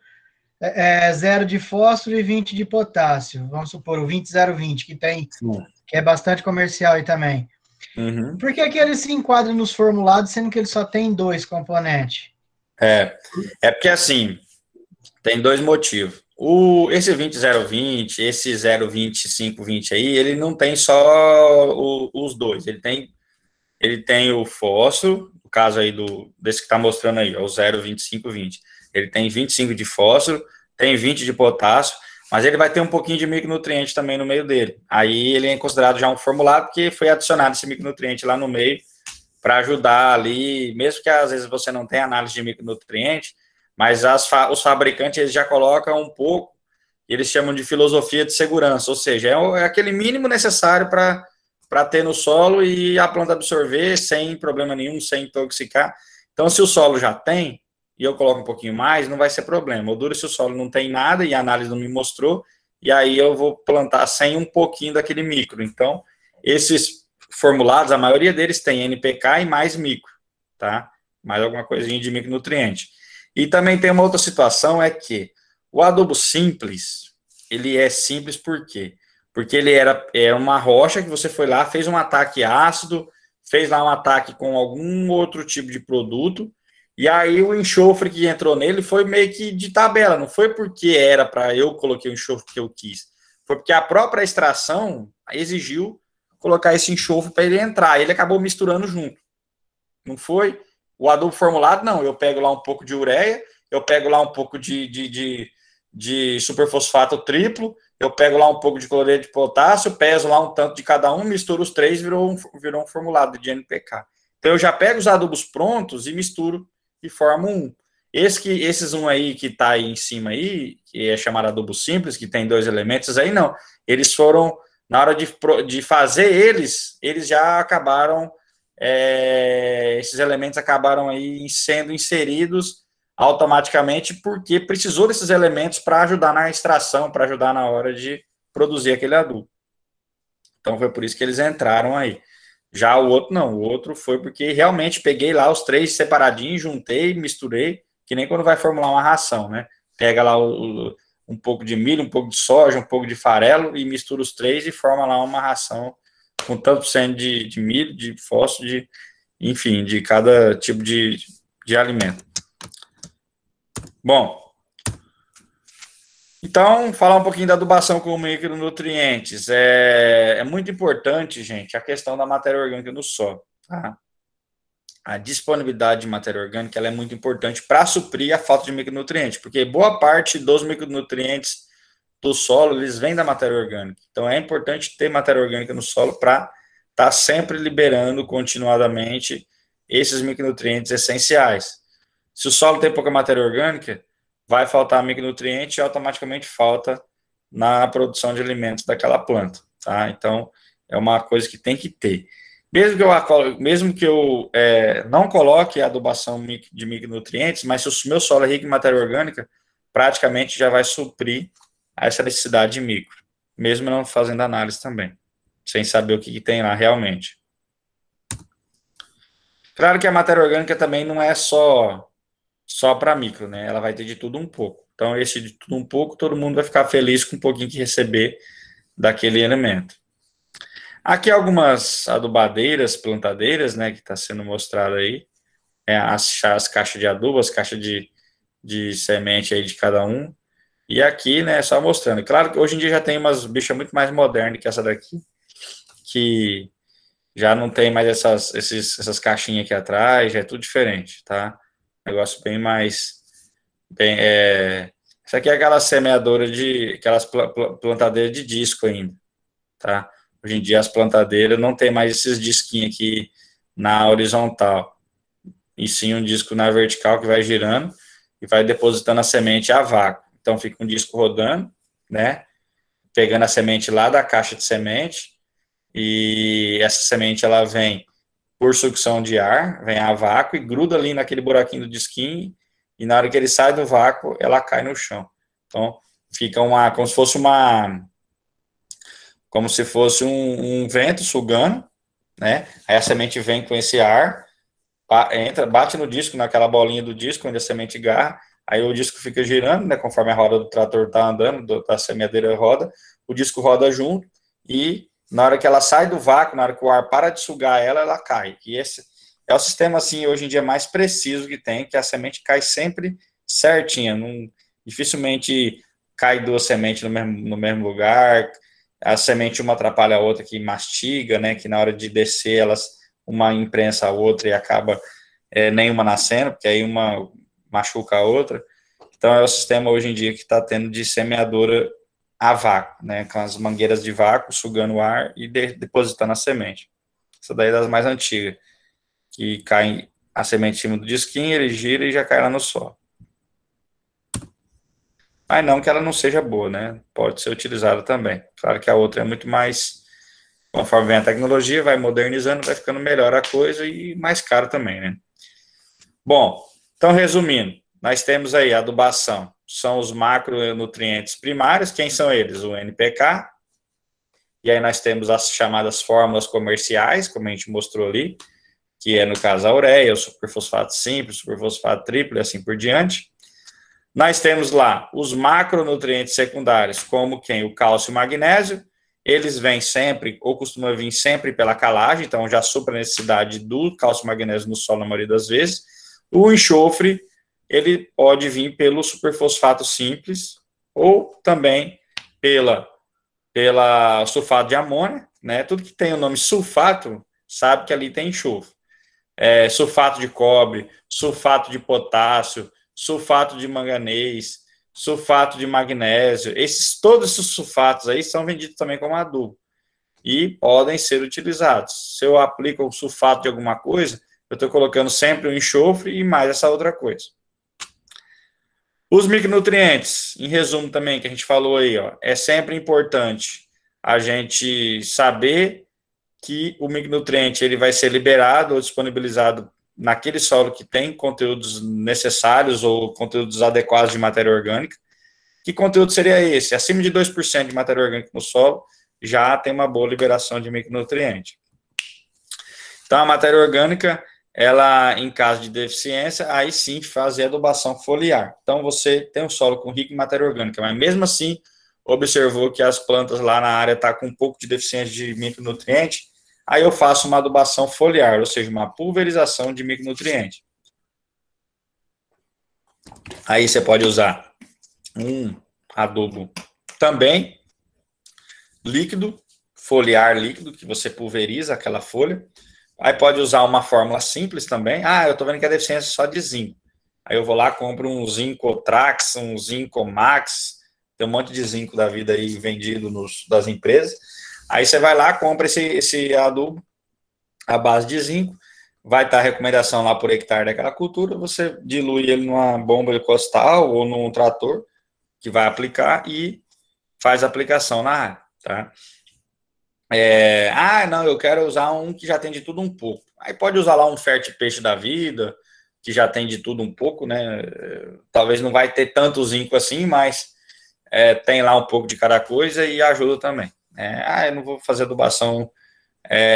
0 de fósforo e 20 de potássio, vamos supor, o 20,020, que é bastante comercial aí também.
Uhum.
Por que ele se enquadra nos formulados, sendo que ele só tem 2 componentes?
É porque assim, tem 2 motivos. Esse 20,020, esse 0,25,20 aí, ele não tem só os 2, ele tem o fósforo, no caso aí desse que está mostrando aí, o 0,25,20. Ele tem 25 de fósforo, tem 20 de potássio, mas ele vai ter um pouquinho de micronutriente também no meio dele. Aí ele é considerado já um formulado, porque foi adicionado esse micronutriente lá no meio para ajudar ali, mesmo que às vezes você não tenha análise de micronutriente, mas os fabricantes eles já colocam um pouco, eles chamam de filosofia de segurança, ou seja, é aquele mínimo necessário para ter no solo e a planta absorver sem problema nenhum, sem intoxicar. Então, se o solo já tem, e eu coloco um pouquinho mais, não vai ser problema. O duro se o solo não tem nada e a análise não me mostrou, e aí eu vou plantar sem um pouquinho daquele micro. Então, esses formulados, a maioria deles tem NPK e mais micro, tá? Mais alguma coisinha de micronutriente. E também tem uma outra situação, é que o adubo simples, ele é simples por quê? Porque ele era uma rocha que você foi lá, fez um ataque ácido, fez lá um ataque com algum outro tipo de produto, e aí o enxofre que entrou nele foi meio que de tabela, não foi porque era para eu coloquei o enxofre que eu quis, foi porque a própria extração exigiu colocar esse enxofre para ele entrar, ele acabou misturando junto. Não foi o adubo formulado, não, eu pego lá um pouco de ureia, eu pego lá um pouco de superfosfato triplo, eu pego lá um pouco de cloreto de potássio, peso lá um tanto de cada um, misturo os três, virou um formulado de NPK. Então eu já pego os adubos prontos e misturo e formo um. Esses um aí que está aí em cima aí, que é chamado adubo simples, que tem 2 elementos aí, não. Eles foram, na hora de fazer eles já acabaram, esses elementos acabaram aí sendo inseridos automaticamente, porque precisou desses elementos para ajudar na extração, para ajudar na hora de produzir aquele adubo. Então foi por isso que eles entraram aí. Já o outro não, o outro foi porque realmente peguei lá os 3 separadinhos, juntei, misturei, que nem quando vai formular uma ração, né? Pega lá um pouco de milho, um pouco de soja, um pouco de farelo e mistura os 3 e forma lá uma ração com tanto por cento de milho, de fósforo, enfim, de cada tipo de alimento. Bom, então, falar um pouquinho da adubação com micronutrientes. É muito importante, gente, a questão da matéria orgânica no solo. Tá? A disponibilidade de matéria orgânica ela é muito importante para suprir a falta de micronutrientes, porque boa parte dos micronutrientes do solo, eles vêm da matéria orgânica. Então, é importante ter matéria orgânica no solo para estar sempre liberando continuadamente esses micronutrientes essenciais. Se o solo tem pouca matéria orgânica, vai faltar micronutriente e automaticamente falta na produção de alimentos daquela planta, tá? Então, é uma coisa que tem que ter. Mesmo que eu não coloque a adubação de micronutrientes, mas se o meu solo é rico em matéria orgânica, praticamente já vai suprir essa necessidade de micro, mesmo não fazendo análise também, sem saber o que tem lá realmente. Claro que a matéria orgânica também não é só para micro, né? Ela vai ter de tudo um pouco. Então, esse de tudo um pouco, todo mundo vai ficar feliz com um pouquinho que receber daquele elemento. Aqui algumas adubadeiras, plantadeiras, né, que está sendo mostrado aí, as caixas de adubo, as caixas de semente aí de cada um, e aqui, né, só mostrando. Claro que hoje em dia já tem umas bichas muito mais modernas que essa daqui, que já não tem mais essas caixinhas aqui atrás, já é tudo diferente, tá? Negócio bem mais... Isso aqui é aquela semeadora aquelas plantadeiras de disco ainda, tá? Hoje em dia as plantadeiras não tem mais esses disquinhos aqui na horizontal, e sim um disco na vertical que vai girando e vai depositando a semente a vácuo. Então fica um disco rodando, né? Pegando a semente lá da caixa de semente, e essa semente ela vem por sucção de ar, vem a vácuo e gruda ali naquele buraquinho do disquinho, e na hora que ele sai do vácuo, ela cai no chão. Então fica como se fosse um vento sugando, né? Aí a semente vem com esse ar, bate no disco, naquela bolinha do disco, onde a semente garra, aí o disco fica girando, né? Conforme a roda do trator está andando, da semeadeira roda, o disco roda junto, e na hora que ela sai do vácuo, na hora que o ar para de sugar ela cai. E esse é o sistema, assim, hoje em dia mais preciso que tem, que a semente cai sempre certinha, dificilmente cai duas sementes no mesmo lugar, a semente uma atrapalha a outra, que mastiga, né, que na hora de descer, uma imprensa a outra e acaba nenhuma nascendo, porque aí uma machuca a outra. Então é o sistema hoje em dia que está tendo de semeadora a vácuo, né, com as mangueiras de vácuo, sugando o ar e depositando a semente. Essa daí é das mais antigas, que cai a semente em cima do disquinho, ele gira e já cai lá no solo. Mas não que ela não seja boa, né? Pode ser utilizada também. Claro que a outra é muito mais, conforme vem a tecnologia, vai modernizando, vai ficando melhor a coisa e mais caro também, né? Bom, então resumindo, nós temos aí a adubação, são os macronutrientes primários, quem são eles? O NPK, e aí nós temos as chamadas fórmulas comerciais, como a gente mostrou ali, que é no caso a ureia, o superfosfato simples, o superfosfato triplo e assim por diante. Nós temos lá os macronutrientes secundários, como o cálcio e o magnésio, eles vêm sempre, ou costumam vir sempre pela calagem, então já supra a necessidade do cálcio e magnésio no solo na maioria das vezes. O enxofre, ele pode vir pelo superfosfato simples, ou também pela sulfato de amônia, né? Tudo que tem o nome sulfato, sabe que ali tem enxofre. Sulfato de cobre, sulfato de potássio, sulfato de manganês, sulfato de magnésio, todos esses sulfatos aí são vendidos também como adubo e podem ser utilizados. Se eu aplico o sulfato de alguma coisa, eu estou colocando sempre o enxofre e mais essa outra coisa. Os micronutrientes, em resumo também, que a gente falou aí, ó, é sempre importante a gente saber que o micronutriente ele vai ser liberado ou disponibilizado naquele solo que tem conteúdos necessários ou conteúdos adequados de matéria orgânica. Que conteúdo seria esse? Acima de 2% de matéria orgânica no solo, já tem uma boa liberação de micronutriente. Então, a matéria orgânica, ela, em caso de deficiência, aí sim fazer adubação foliar. Então, você tem um solo com rico em matéria orgânica, mas mesmo assim, observou que as plantas lá na área estão com um pouco de deficiência de micronutriente, aí eu faço uma adubação foliar, ou seja, uma pulverização de micronutriente. Aí você pode usar um adubo também líquido, foliar líquido, que você pulveriza aquela folha. Aí pode usar uma fórmula simples também. Eu estou vendo que a deficiência é só de zinco. Aí eu vou lá, compro um Zincotrax, um Zincomax, tem um monte de zinco da vida aí vendido das empresas. Aí você vai lá, compra esse adubo à base de zinco, vai estar a recomendação lá por hectare daquela cultura, você dilui ele numa bomba costal ou num trator que vai aplicar e faz a aplicação na área, tá? Não, eu quero usar um que já tem de tudo um pouco. Aí pode usar lá um Fertipeixe da vida, que já tem de tudo um pouco, né? Talvez não vai ter tanto zinco assim, mas tem lá um pouco de cada coisa e ajuda também. Eu não vou fazer adubação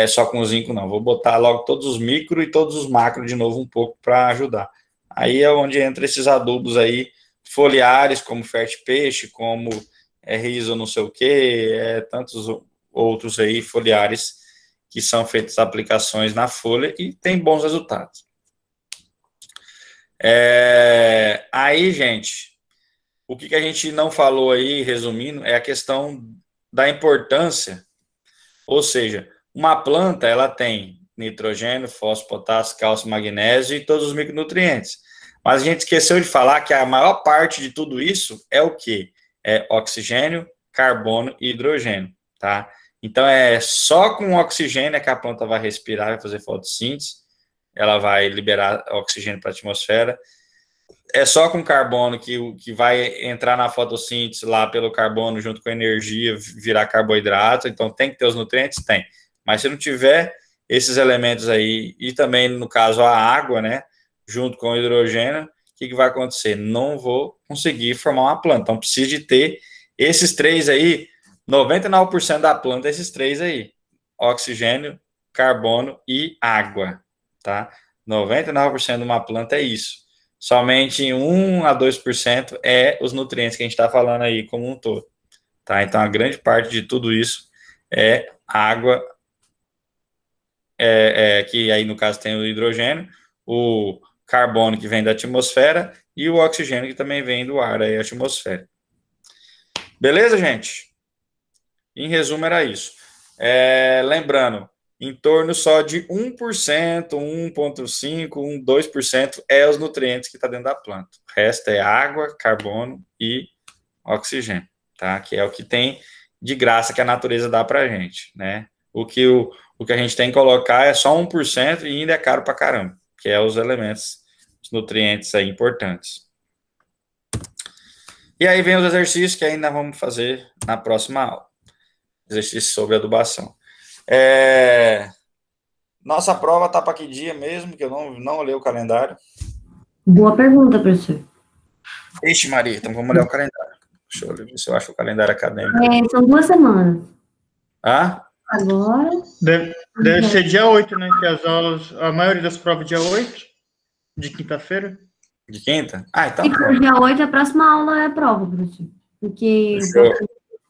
só com zinco, não. Vou botar logo todos os micro e todos os macro de novo um pouco para ajudar. Aí é onde entra esses adubos aí, foliares, como Fertipeixe, como riso não sei o quê, tantos outros aí, foliares, que são feitas aplicações na folha e tem bons resultados. Aí, gente, o que a gente não falou aí, resumindo, é a questão da importância, ou seja, uma planta, ela tem nitrogênio, fósforo, potássio, cálcio, magnésio e todos os micronutrientes. Mas a gente esqueceu de falar que a maior parte de tudo isso é o quê? É oxigênio, carbono e hidrogênio, tá? Então, é só com oxigênio que a planta vai respirar, vai fazer fotossíntese, ela vai liberar oxigênio para a atmosfera. É só com carbono que vai entrar na fotossíntese lá pelo carbono junto com a energia, virar carboidrato. Então, tem que ter os nutrientes? Tem. Mas se não tiver esses elementos aí, e também, no caso, a água, né, junto com o hidrogênio, o que vai acontecer? Não vou conseguir formar uma planta. Então, preciso de ter esses três aí, 99% da planta, esses três aí: oxigênio, carbono e água, tá? 99% de uma planta é isso. Somente 1 a 2% é os nutrientes que a gente está falando aí como um todo, tá? Então, a grande parte de tudo isso é água, que aí no caso tem o hidrogênio, o carbono que vem da atmosfera e o oxigênio que também vem do ar aí, atmosfera. Beleza, gente? Em resumo, era isso. Lembrando, em torno só de 1%, 1,5%, 2% é os nutrientes que está dentro da planta. O resto é água, carbono e oxigênio, tá? Que é o que tem de graça que a natureza dá para a gente, né? O que a gente tem que colocar é só 1% e ainda é caro para caramba, que é os elementos, os nutrientes aí importantes. E aí vem os exercícios que ainda vamos fazer na próxima aula. Exercício sobre adubação. Nossa prova está para que dia mesmo? Que eu não olhei o calendário.
Boa pergunta, professor.
Ixi, Maria, então vamos olhar o calendário. Deixa eu ver se eu acho o calendário acadêmico.
São 2 semanas.
Agora? Deve ser dia 8, né? Que as aulas, a maioria das provas dia 8, de quinta-feira.
De quinta? Então.
Se for dia 8, a próxima aula é prova, professor. Porque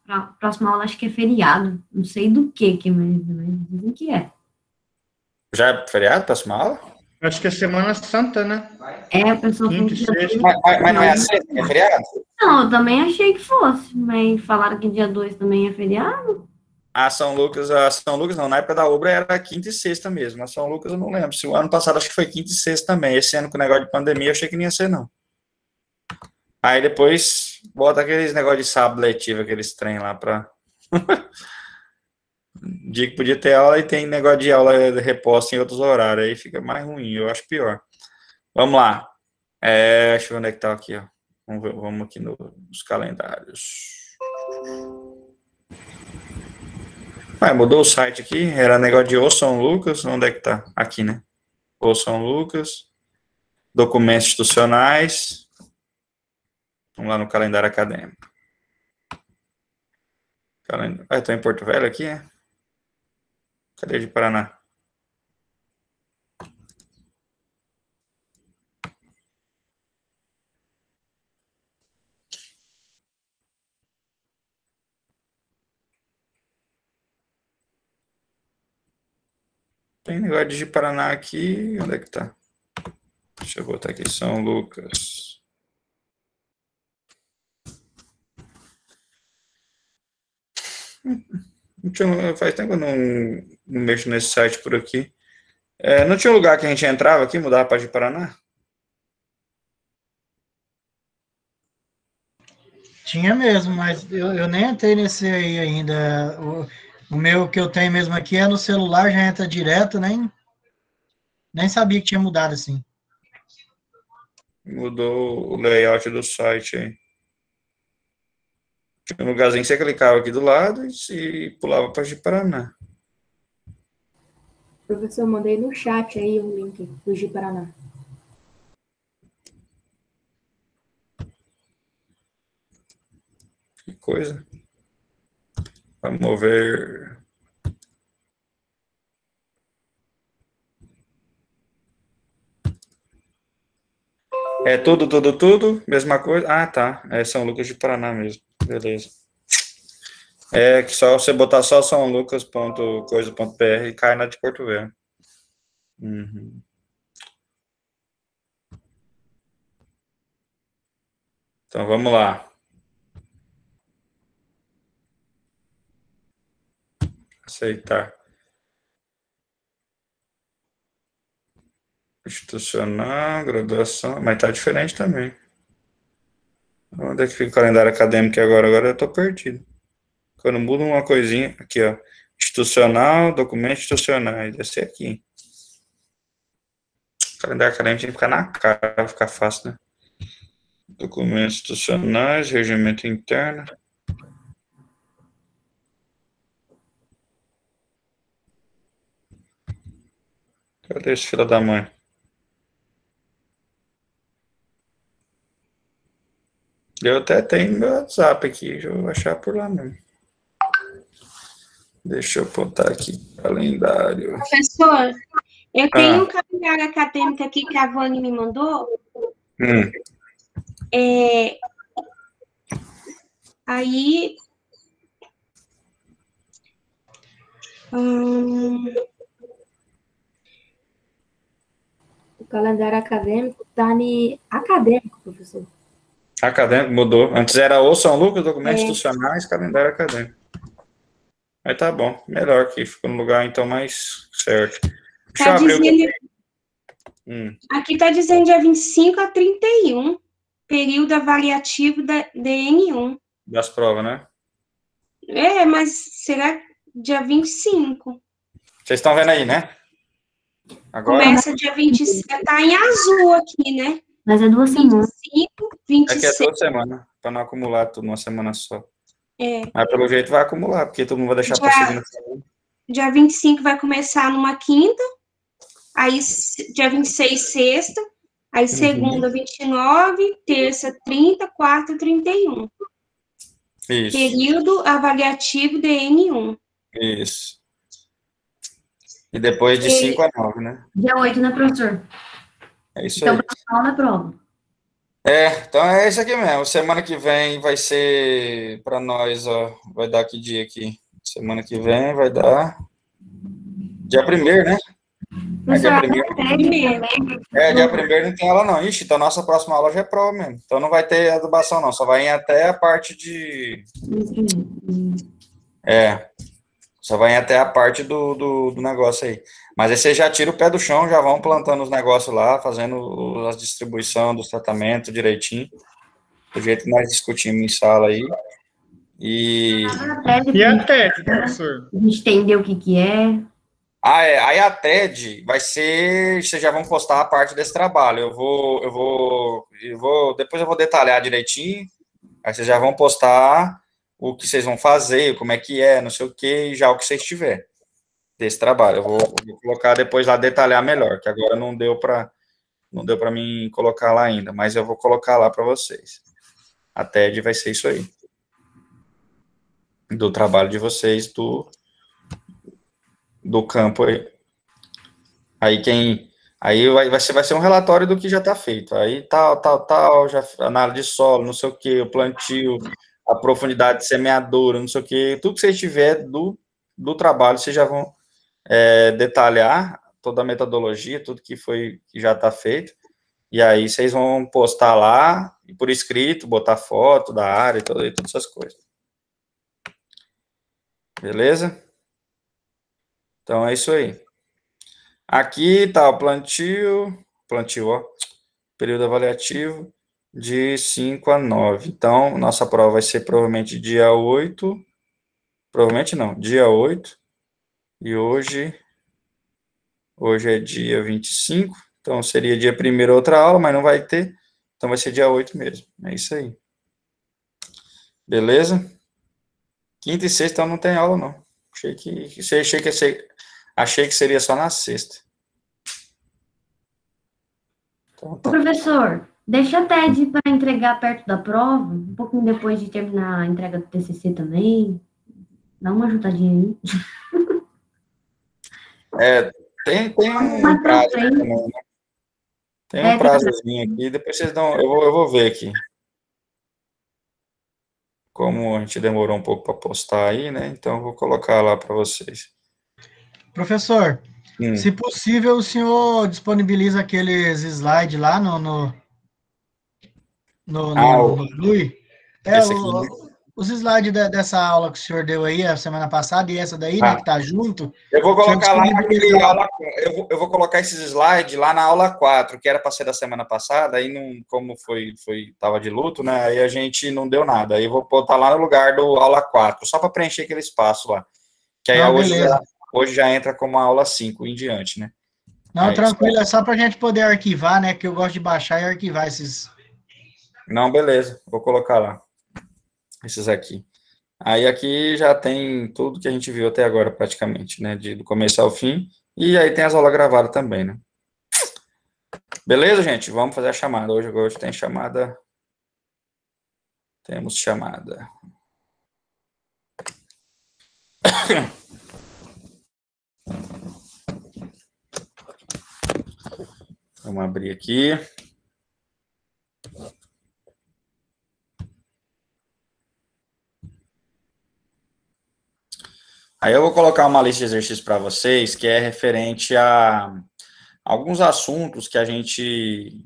a próxima aula acho que é feriado. Não sei do que mas dizem que é.
Já é feriado, próxima aula?
Acho que é Semana Santa, né?
A pessoa
Quinta e sexta.
Mas não é a sexta, é feriado?
Não, eu também achei que fosse, mas falaram que dia 2 também é feriado.
A São Lucas não, na época da obra era quinta e sexta mesmo. A São Lucas eu não lembro. Se o ano passado acho que foi quinta e sexta também. Esse ano com o negócio de pandemia eu achei que não ia ser, não. Aí depois bota aqueles negócios de sábado letivo, aqueles trem lá pra. Dia que podia ter aula e tem negócio de aula de reposta em outros horários. Aí fica mais ruim, eu acho pior. Vamos lá. Deixa eu ver onde é que tá aqui, ó. Vamos aqui nos calendários. Mudou o site aqui. Era negócio de O São Lucas. Onde é que tá? Aqui, né? O São Lucas. Documentos institucionais. Vamos lá no calendário acadêmico. Estou em Porto Velho aqui, é? Cadê de Paraná? Tem negócio de Paraná aqui. Onde é que tá? Deixa eu botar aqui. São Lucas. Faz tempo que eu não mexo nesse site por aqui. Não tinha um lugar que a gente entrava aqui, mudava para de Paraná?
Tinha mesmo, mas eu nem entrei nesse aí ainda. O meu que eu tenho mesmo aqui é no celular, já entra direto, nem sabia que tinha mudado assim.
Mudou o layout do site aí. Tinha um lugarzinho que você clicava aqui do lado e pulava para Ji-Paraná.
Professor, mandei no chat aí o link do Ji-Paraná.
Que coisa. Vamos ver. É tudo? Mesma coisa? Ah, tá. É São Lucas de Paraná mesmo. Beleza. É que só você botar só sãolucas.coisa.br e cai na de Porto Velho. Uhum. Então, vamos lá. Aceitar. Institucional, graduação, mas tá diferente também. Onde é que fica o calendário acadêmico agora? Agora eu tô perdido. Quando muda uma coisinha, aqui, ó. Institucional, documentos institucionais, deve ser aqui. O calendário acadêmico tem que ficar na cara, vai ficar fácil, né? Documentos institucionais, regimento interno. Cadê esse filho da mãe? Eu até tenho meu WhatsApp aqui, deixa eu achar por lá mesmo. Deixa eu botar aqui, calendário.
Professor, eu tenho um calendário acadêmico aqui que a Vani me mandou. Aí... O calendário acadêmico tá acadêmico, professor.
Acadêmico, mudou. Antes era ou São Lucas, documentos institucionais, calendário acadêmico. Aí tá bom, melhor aqui, ficou no lugar então mais certo. Deixa eu abrir
dizendo... Aqui tá dizendo dia 25 a 31, período avaliativo da DN1.
Das provas, né?
Mas será dia 25?
Vocês estão vendo aí, né?
Agora... Começa dia 27, tá em azul aqui, né?
Mas é 2 semanas.
25, 26.
Aqui é toda semana, para não acumular tudo numa semana só. Mas pelo jeito vai acumular, porque todo mundo vai deixar para segunda semana.
Dia 25 vai começar numa quinta, aí dia 26, sexta, aí segunda, 29, terça, 30, quarta, 31.
Isso.
Período avaliativo DN1.
Isso. E depois de 5 a 9, né?
Dia 8, né, professor?
É isso
então,
aí.
Então, na prova.
Então é isso aqui mesmo. Semana que vem vai ser para nós, ó. Vai dar que dia aqui? Semana que vem vai dar dia 1º, né? Dia 1º. Dia 1º não tem aula não. Ixi, então nossa próxima aula já é prova mesmo. Então não vai ter adubação não, só vai ir até a parte de... Só vai ir até a parte do negócio aí. Mas aí você já tira o pé do chão, já vão plantando os negócios lá, fazendo a distribuição dos tratamentos direitinho, do jeito que nós discutimos em sala aí. E
a TED, professor?
A gente entendeu o que é.
Aí a TED vai ser, vocês já vão postar a parte desse trabalho. Depois eu vou detalhar direitinho, aí vocês já vão postar o que vocês vão fazer, como é que é, não sei o que, já o que vocês tiverem desse trabalho. Eu vou colocar depois lá, detalhar melhor, que agora não deu para mim colocar lá ainda, mas eu vou colocar lá para vocês. A TED vai ser isso aí. Do trabalho de vocês, do campo aí. Aí vai ser um relatório do que já está feito. Aí tal, já análise de solo, não sei o que, o plantio, a profundidade de semeadura, não sei o que, tudo que vocês tiver do trabalho, vocês já vão detalhar toda a metodologia, tudo que já está feito, e aí vocês vão postar lá, e por escrito, botar foto da área e todas essas coisas. Beleza? Então é isso aí. Aqui tá o plantio, ó, período avaliativo de 5 a 9. Então, nossa prova vai ser provavelmente dia 8, provavelmente não, dia 8, e hoje é dia 25, então seria dia 1º outra aula, mas não vai ter, então vai ser dia 8 mesmo, é isso aí. Beleza? Quinta e sexta não tem aula, não. Achei que seria só na sexta. Então, tá.
Professor, deixa a TED para entregar perto da prova, um pouquinho depois de terminar a entrega do TCC também. Dá uma ajudadinha aí.
Tem um prazo também, né? Tem um prazozinho aqui, depois vocês dão. Eu vou ver aqui. Como a gente demorou um pouco para postar aí, né? Então eu vou colocar lá para vocês.
Professor, se possível, o senhor disponibiliza aqueles slides lá no Lui? Os slides dessa aula que o senhor deu aí a semana passada e essa daí, né, que tá junto.
Eu vou colocar lá naquele aula. Eu vou colocar esses slides lá na aula 4, que era para ser da semana passada, aí não, como tava de luto, né? Aí a gente não deu nada. Aí eu vou botar lá no lugar do aula 4, só para preencher aquele espaço lá. Que aí hoje já entra como a aula 5 em diante, né?
Não, aí, tranquilo, é só para a gente poder arquivar, né? Que eu gosto de baixar e arquivar esses.
Não, beleza, vou colocar lá. Esses aqui. Aí aqui já tem tudo que a gente viu até agora, praticamente, né? Do começo ao fim. E aí tem as aulas gravadas também, né? Beleza, gente? Vamos fazer a chamada. Hoje tem chamada. Temos chamada. Vamos abrir aqui. Aí eu vou colocar uma lista de exercícios para vocês, que é referente a alguns assuntos que a gente...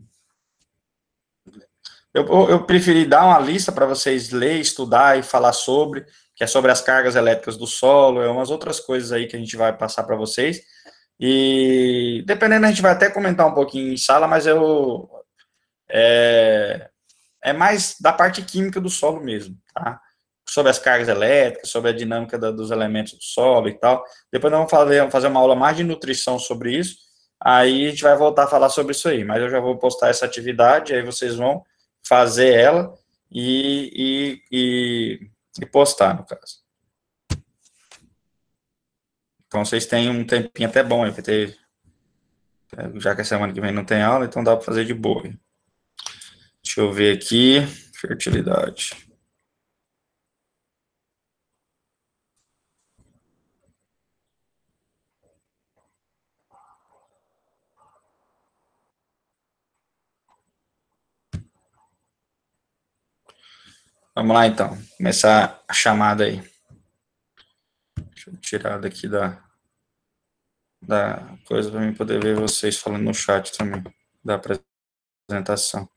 Eu preferi dar uma lista para vocês ler, estudar e falar sobre, que é sobre as cargas elétricas do solo, umas outras coisas aí que a gente vai passar para vocês. E dependendo, a gente vai até comentar um pouquinho em sala, mas é mais da parte química do solo mesmo, tá? Sobre as cargas elétricas, sobre a dinâmica dos elementos do solo e tal. Depois nós vamos fazer uma aula mais de nutrição sobre isso, aí a gente vai voltar a falar sobre isso aí, mas eu já vou postar essa atividade, aí vocês vão fazer ela e postar, no caso. Então, vocês têm um tempinho até bom aí, já que a semana que vem não tem aula, então dá para fazer de boa. Deixa eu ver aqui, fertilidade. Vamos lá, então. Começar a chamada aí. Deixa eu tirar daqui da coisa para mim poder ver vocês falando no chat também, da apresentação.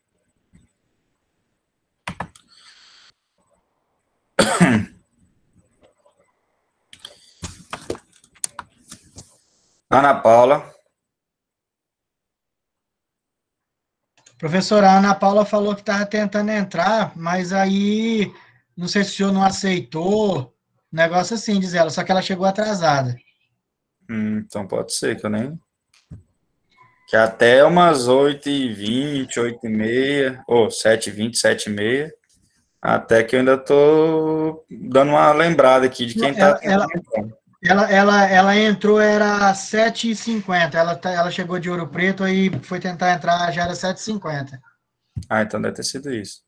Ana Paula.
Professora, a Ana Paula falou que estava tentando entrar, mas aí não sei se o senhor não aceitou, negócio assim, diz ela, só que ela chegou atrasada.
Então pode ser que eu nem... Que até umas 8h20, 8h30, ou 7h20, 7h30, até que eu ainda tô dando uma lembrada aqui de quem tá tentando entrar.
Ela entrou, era 7h50, ela chegou de Ouro Preto, aí foi tentar entrar, já era 7h50.
Ah, então deve ter sido isso.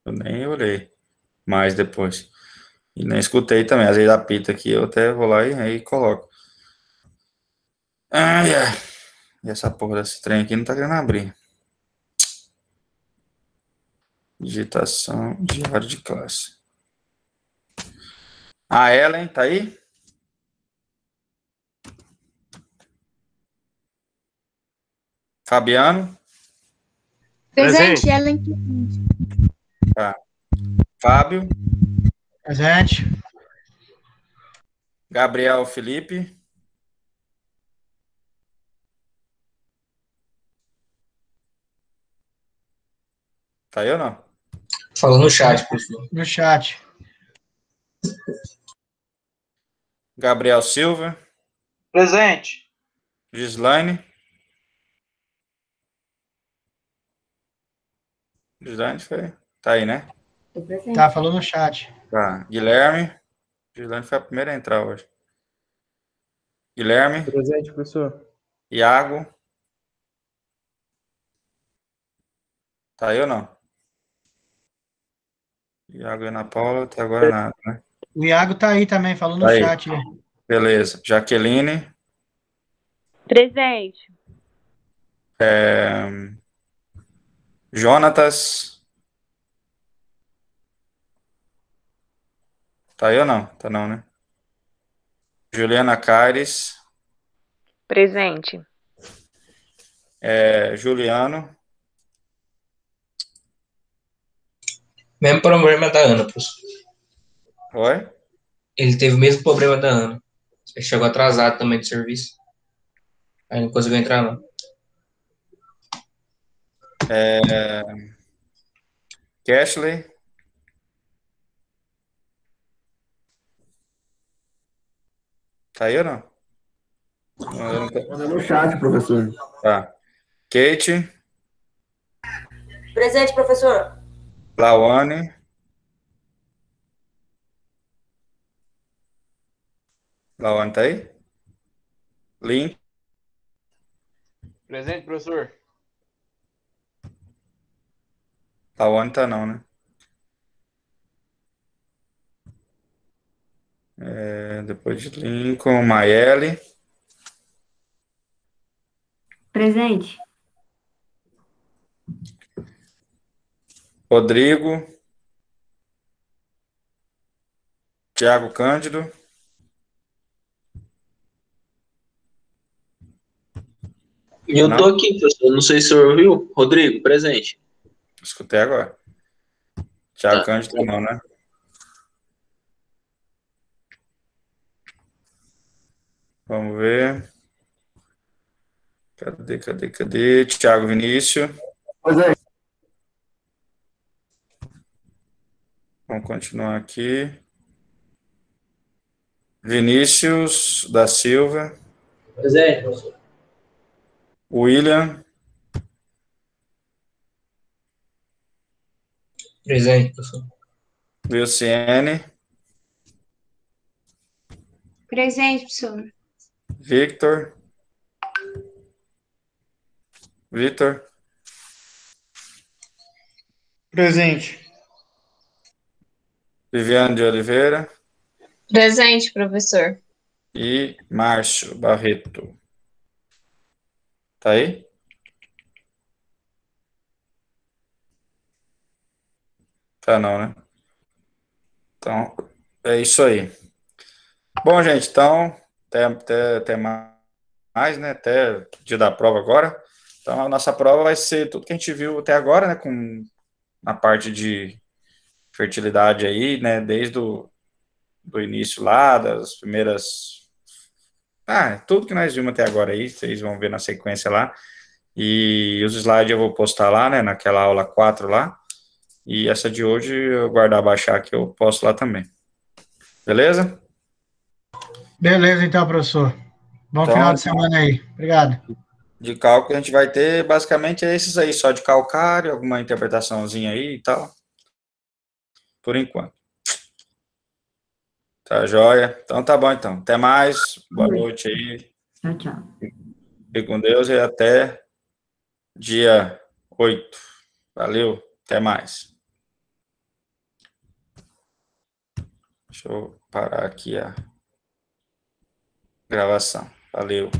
Eu nem olhei mais depois. E nem escutei também. Às vezes apita aqui, eu até vou lá e aí coloco. Ai, ai. E essa porra desse trem aqui não tá querendo abrir. Digitação, diário de classe. A Ellen, tá aí? Fabiano?
Presente, Ellen.
Tá. Fábio?
Presente.
Gabriel Felipe? Tá aí ou não?
Falou no chat, professor.
No chat.
Gabriel Silva?
Presente.
Gislaine? Gislaine foi? Tá aí, né?
Tô presente.
Tá, falou no chat.
Tá. Guilherme? Gislaine foi a primeira a entrar hoje. Guilherme.
Presente, professor.
Iago. Tá aí ou não? Iago e Ana Paula, até agora nada, né?
O Iago tá aí também, falando no
Tá aí.
chat.
Beleza. Jaqueline.
Presente.
Jonatas. Tá aí ou não? Tá não, né? Juliana Caires.
Presente.
Juliano.
Mesmo problema da Ana, professor.
Oi?
Ele teve o mesmo problema da Ana. Ele chegou atrasado também do serviço. Aí não conseguiu entrar, não.
Cashley. Tá aí ou não?
Manda no chat, professor.
Tá. Kate.
Presente, professor.
Lawane. Lawane tá aí? Lin.
Presente, professor.
Lawane tá não, né? Depois de Lincoln, Maele.
Presente.
Rodrigo. Tiago Cândido.
Eu tô aqui, professor. Não sei se o senhor ouviu. Rodrigo, presente.
Escutei agora. Tiago
Tá.
Cândido não, né? Vamos ver. Cadê? Tiago Vinícius.
Presente.
Vamos continuar aqui. Vinícius da Silva.
Presente, professor.
William.
Presente, professor.
Wilciene.
Presente, professor.
Victor. Vitor.
Presente.
Viviane de Oliveira.
Presente, professor.
E Márcio Barreto. Tá aí? Tá não, né? Então, é isso aí. Bom, gente, então, até mais, né? Até o dia da prova agora. Então, a nossa prova vai ser tudo que a gente viu até agora, né? Com a parte de fertilidade aí, né? Desde do início lá, das primeiras... tudo que nós vimos até agora aí, vocês vão ver na sequência lá. E os slides eu vou postar lá, né? Naquela aula 4 lá. E essa de hoje, eu guardar, baixar que eu posto lá também. Beleza?
Beleza, então, professor. Bom
Então,
final de semana aí. Obrigado.
de cálculo a gente vai ter, basicamente, esses aí, só de calcário, alguma interpretaçãozinha aí e tal. Por enquanto. Tá joia? Então tá bom, então. Até mais. Boa noite aí.
Tchau, tchau.
Fique com Deus e até dia 8. Valeu. Até mais. Deixa eu parar aqui a gravação. Valeu.